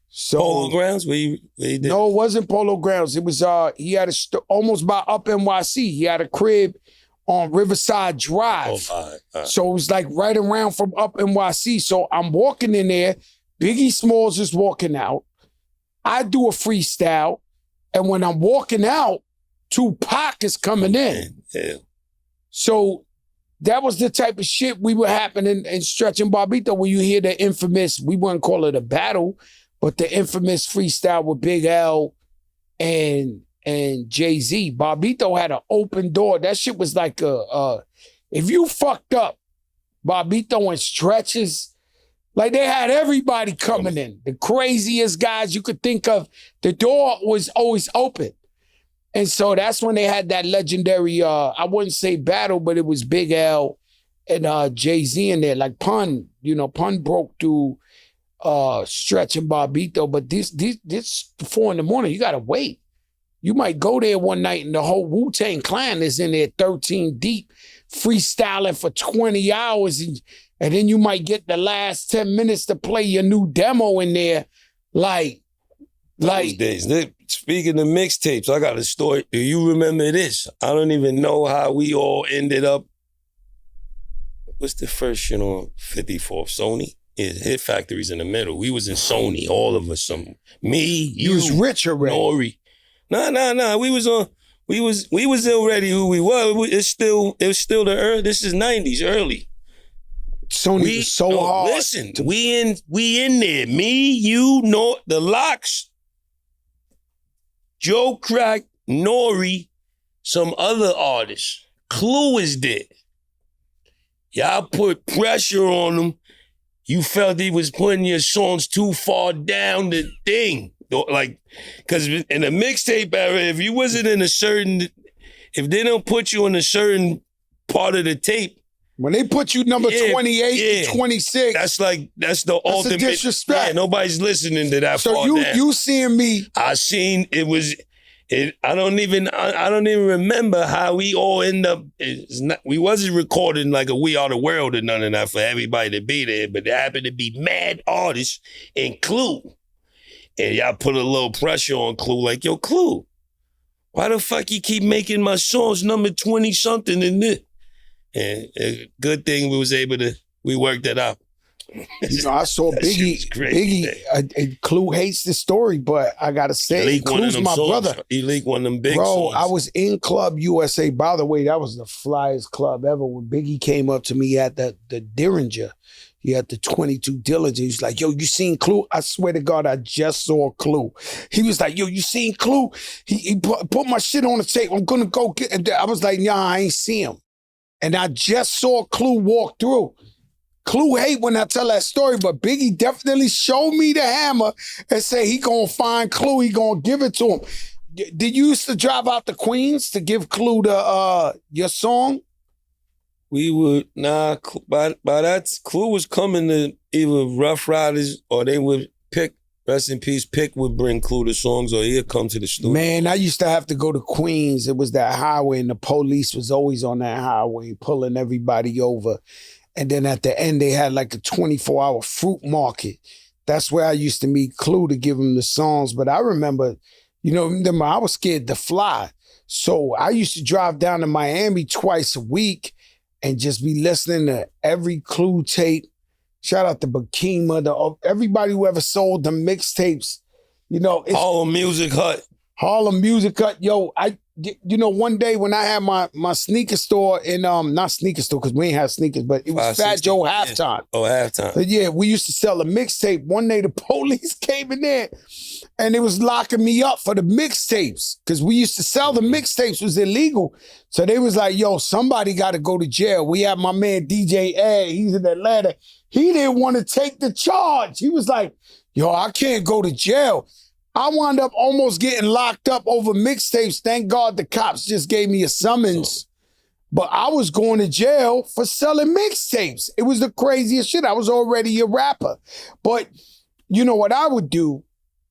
So, Polo Grounds? Where you did? No, it wasn't Polo Grounds. It was he had almost by up NYC. He had a crib on Riverside Drive. Oh, all right. So it was like right around from up NYC. So I'm walking in there. Biggie Smalls is walking out. I do a freestyle. And when I'm walking out, Tupac is coming in. Yeah. So that was the type of shit we were happening in Stretch and Barbito where you hear the infamous, we wouldn't call it a battle, but the infamous freestyle with Big L and Jay-Z. Barbito had an open door. That shit was like if you fucked up Barbito and Stretches, like they had everybody coming in. The craziest guys you could think of. The door was always open. And so that's when they had that legendary, I wouldn't say battle, but it was Big L and Jay-Z in there. Like Pun, Pun broke through Stretch and Barbito, but this 4 a.m, you gotta wait. You might go there one night and the whole Wu-Tang Clan is in there 13 deep, freestyling for 20 hours, and then you might get the last 10 minutes to play your new demo in there. Those days. Speaking of mixtapes, I got a story. Do you remember this? I don't even know how we all ended up. What's the first shit on 54th? Sony? Yeah, Hit Factory's in the middle. We was in Sony, all of us. Me, you was rich already. Nori. Nah. We was already who we were. It's still the early. This is 90s, early. Sony was so hard. Listen, we in there. Me, you, the Locks, Joe Crack, Nori, some other artists. Clue is there. Y'all put pressure on them. You felt he was putting your songs too far down the thing. Like, because in the mixtape era, if you wasn't in if they don't put you in a certain part of the tape. When they put you number 28 and 26. That's the ultimate. A disrespect. Yeah, nobody's listening to that. So you seeing me. I seen it was. I don't even remember how we all end up. We wasn't recording like a We Are the World or none of that for everybody to be there, but there happened to be mad artists and Clue. And y'all put a little pressure on Clue, like, yo, Clue, why the fuck you keep making my songs number 20-something in this? And a good thing we worked that out. I saw Biggie, Clue hates the story, but I gotta say, Clue's my brother. He leaked one of them big songs. Bro, I was in Club USA. By the way, that was the flyest club ever. When Biggie came up to me at the Derringer, he had the 22 Dillinger. He was like, yo, you seen Clue? I swear to God, I just saw Clue. He was like, yo, you seen Clue? He put my shit on the tape. I'm gonna go get it. I was like, nah, I ain't see him. And I just saw Clue walk through. Clue hate when I tell that story, but Biggie definitely showed me the hammer and say he gonna find Clue, he gonna give it to him. Did you used to drive out to Queens to give Clue your song? We would, by that, Clue was coming to either Rough Riders or they would pick, rest in peace, Pick would bring Clue the songs or he'd come to the studio. Man, I used to have to go to Queens. It was that highway and the police was always on that highway pulling everybody over. And then at the end, they had like a 24-hour fruit market. That's where I used to meet Clue to give him the songs. But I remember, I was scared to fly. So I used to drive down to Miami twice a week and just be listening to every Clue tape. Shout out to Bakima, everybody who ever sold the mixtapes. Harlem Music Hut. Harlem Music Hut. Yo, one day when I had my sneaker store in, not sneaker store because we ain't have sneakers, but it was Fat Joe Halftime. Oh, Halftime. But yeah, we used to sell a mixtape. One day the police came in there and it was locking me up for the mixtapes because we used to sell the mixtapes. It was illegal. So they was like, yo, somebody got to go to jail. We had my man DJ Ed. He's in Atlanta. He didn't want to take the charge. He was like, yo, I can't go to jail. I wound up almost getting locked up over mixtapes. Thank God the cops just gave me a summons. But I was going to jail for selling mixtapes. It was the craziest shit. I was already a rapper. But you know what I would do,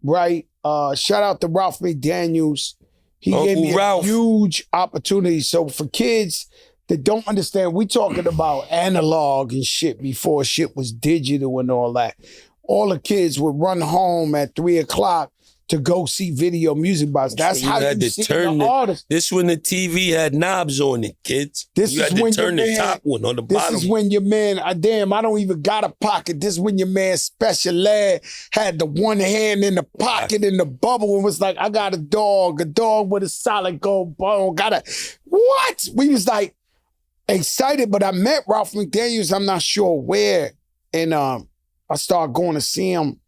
right? Shout out to Ralph McDaniels. He gave me a huge opportunity. So for kids that don't understand, we talking about analog and shit before shit was digital and all that. All the kids would run home at 3:00 to go see video music box. That's how you see the artist. This when the TV had knobs on it, kids. You had to turn the top one on the bottom. This is when your man, I don't even got a pocket. This is when your man Special Ed had the one hand in the pocket in the bubble and was like, I got a dog with a solid gold bone. What? We was like excited, but I met Ralph McDaniels, I'm not sure where. And I started going to see him.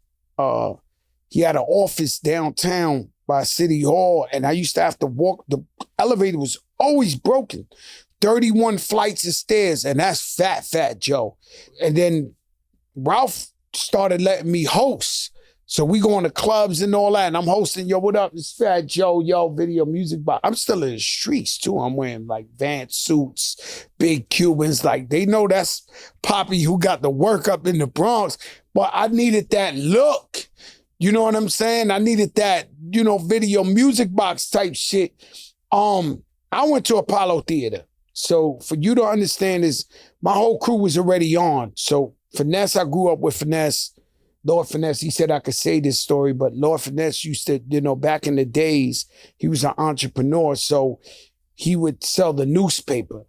He had an office downtown by City Hall, and I used to have to walk. The elevator was always broken. 31 flights of stairs, and that's Fat Joe. And then Ralph started letting me host. So we going to clubs and all that, and I'm hosting, yo, what up? It's Fat Joe, yo, video music box. I'm still in the streets too. I'm wearing like Vans suits, big Cubans. Like they know that's Poppy who got the work up in the Bronx. But I needed that look. You know what I'm saying? I needed that, video music box type shit. I went to Apollo Theater. So for you to understand is my whole crew was already on. So Finesse, I grew up with Finesse. Lord Finesse, he said I could say this story, but Lord Finesse used to, back in the days, he was an entrepreneur. So he would sell the newspaper,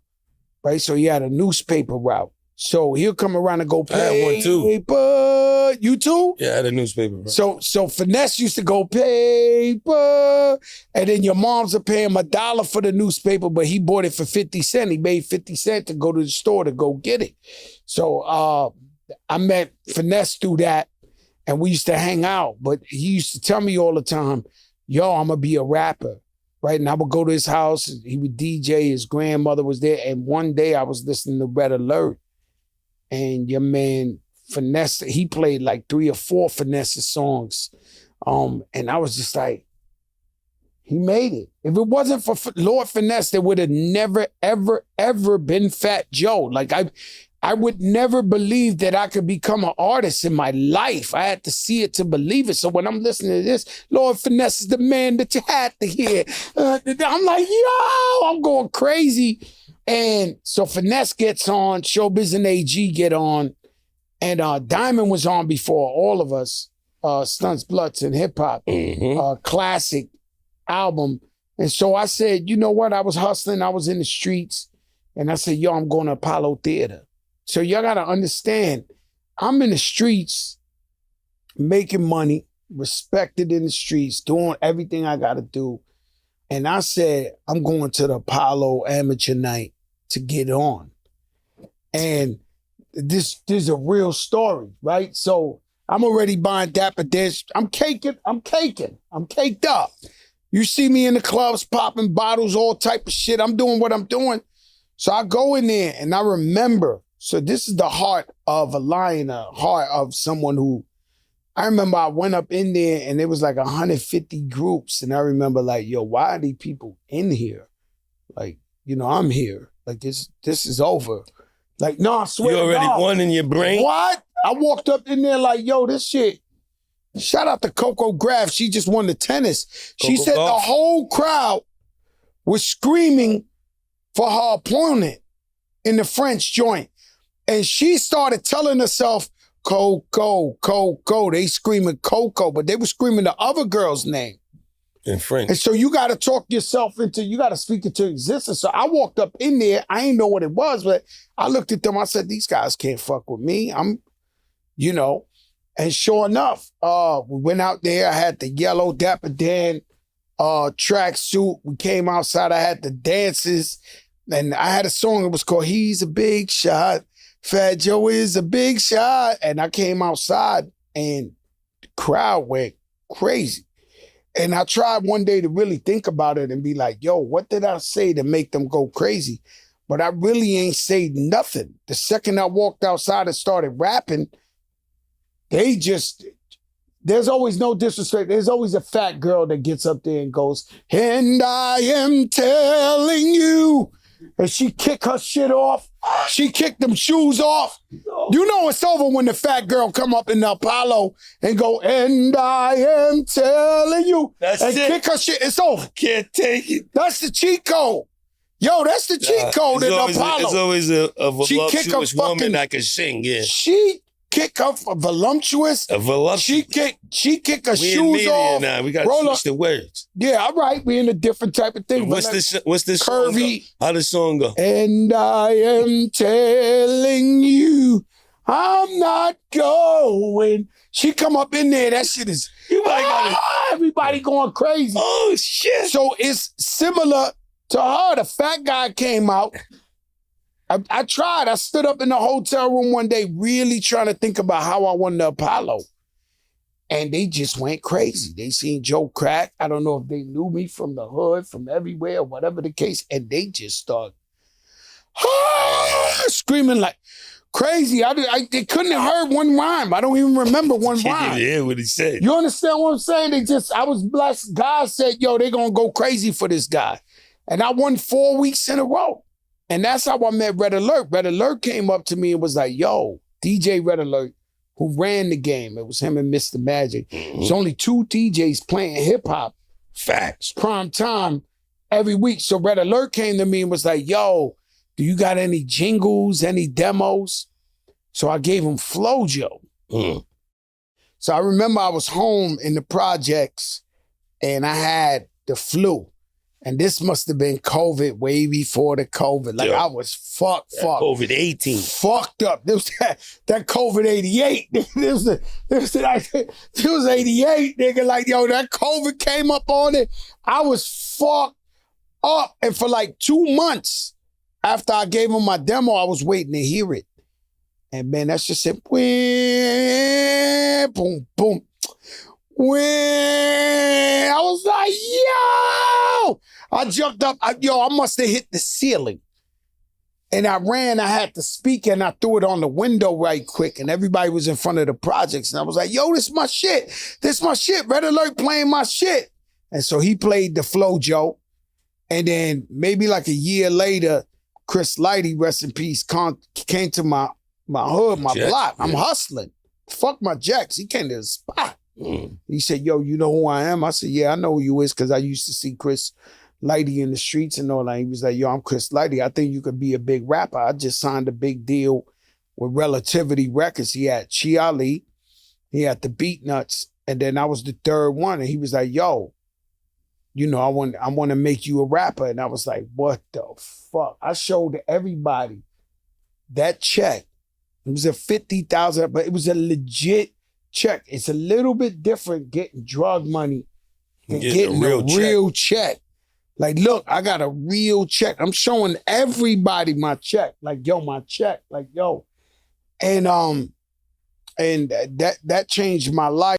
right? So he had a newspaper route. So he'll come around and go, paper. I had one too. You too? Yeah, I had a newspaper. Right? So Finesse used to go, paper. And then your moms are paying him $1 for the newspaper, but he bought it for 50 cents. He made 50 cents to go to the store to go get it. So I met Finesse through that. And we used to hang out, but he used to tell me all the time, yo, I'm gonna be a rapper, right? And I would go to his house, he would DJ, his grandmother was there, and one day I was listening to Red Alert, and your man, Finesse, he played like 3 or 4 Finesse songs, and I was just like, he made it. If it wasn't for Lord Finesse, there would have never, ever, ever been Fat Joe. Like I would never believe that I could become an artist in my life. I had to see it to believe it. So when I'm listening to this, Lord Finesse is the man that you had to hear. I'm like, yo, I'm going crazy. And so Finesse gets on, Showbiz and AG get on, and Diamond was on before all of us, Stunts, Bloods, and Hip Hop, classic album. And so I said, you know what? I was hustling, I was in the streets, and I said, yo, I'm going to Apollo Theater. So y'all got to understand, I'm in the streets, making money, respected in the streets, doing everything I got to do. And I said, I'm going to the Apollo Amateur Night to get on. And this is a real story, right? So I'm already buying Dapper Dance. I'm caked up. You see me in the clubs, popping bottles, all type of shit. I'm doing what I'm doing. So I go in there and I remember, so this is the heart of a lion, a heart of someone who, I remember I went up in there and there was like 150 groups. And I remember like, yo, why are these people in here? Like, I'm here. Like this is over. Like, no, I swear You already won in your brain? What? I walked up in there like, yo, this shit. Shout out to Coco Graf. She just won the tennis. She said the whole crowd was screaming for her opponent in the French joint. And she started telling herself, Coco, Coco. They screaming Coco, but they were screaming the other girl's name. In French. And so you got to talk yourself you got to speak into existence. So I walked up in there. I didn't know what it was, but I looked at them. I said, these guys can't fuck with me. And sure enough, we went out there. I had the yellow Dapper Dan tracksuit. We came outside. I had the dances. And I had a song. It was called He's a Big Shot. Fat Joe is a big shot. And I came outside and the crowd went crazy. And I tried one day to really think about it and be like, yo, what did I say to make them go crazy? But I really ain't say nothing. The second I walked outside and started rapping, there's always no disrespect. There's always a fat girl that gets up there and goes, and I am telling you. And she kicked her shit off. She kicked them shoes off. You know it's over when the fat girl come up in the Apollo and go, and I am telling you. That's and it. kick her shit. It's over. Can't take it. That's the cheat code. Yo, that's the cheat code in the Apollo. It's always a She kick voluptuous her woman that can sing, yeah. She kick her voluptuous. A voluptuous. She kick her We in shoes media off. now. We got to roll switch up. the words. Yeah, all right. We in a different type of thing. What's this song curvy. go? How the song go? And I am telling you, I'm not going. She come up in there. That shit is. Everybody going crazy. Oh shit! So it's similar to her. The fat guy came out. I tried. I stood up in the hotel room one day really trying to think about how I won the Apollo. And they just went crazy. They seen Joe Crack. I don't know if they knew me from the hood, from everywhere, whatever the case. And they just started screaming like, Crazy. They couldn't have heard one rhyme. I don't even remember one Can't rhyme. even hear what he said. You understand what I'm saying? I was blessed. God said, yo, they gonna go crazy for this guy. And I won 4 weeks in a row. And that's how I met Red Alert. Red Alert came up to me and was like, yo, DJ Red Alert, who ran the game. It was him and Mr. Magic. There's only 2 DJs playing hip hop. Facts. Prime time every week. So Red Alert came to me and was like, yo, do you got any jingles, any demos? So I gave him Flojo. So I remember I was home in the projects and I had the flu. And this must have been COVID, way before the COVID. Like, I was fucked. COVID-18. Fucked up. There was that COVID-88. There was 88, nigga. Like, yo, that COVID came up on it. I was fucked up. And for like 2 months after I gave him my demo, I was waiting to hear it. And man, that's just it. Boom, boom. I was like, yo! I jumped up. I must have hit the ceiling. And I ran. I had the speaker and I threw it on the window right quick. And everybody was in front of the projects. And I was like, yo, this my shit. This my shit. Red Alert playing my shit. And so he played the Flojo. And then maybe like a year later, Chris Lighty, rest in peace, came to my hood, my Jets, block. yeah. I'm hustling. Fuck my jacks. He came to the spot. He said, yo, you know who I am? I said, yeah, I know who you is because I used to see Chris Lighty in the streets and all that. He was like, yo, I'm Chris Lighty. I think you could be a big rapper. I just signed a big deal with Relativity Records. He had Chi Ali, he had the Beat Nuts, and then I was the third one. And he was like, yo, you know, I want to make you a rapper. And I was like, what the fuck? I showed everybody that check. It was a $50,000, but it was a legit check. It's a little bit different getting drug money than getting a real check. Like, look, I got a real check. I'm showing everybody my check. Like, yo, my check. Like, yo. And that changed my life.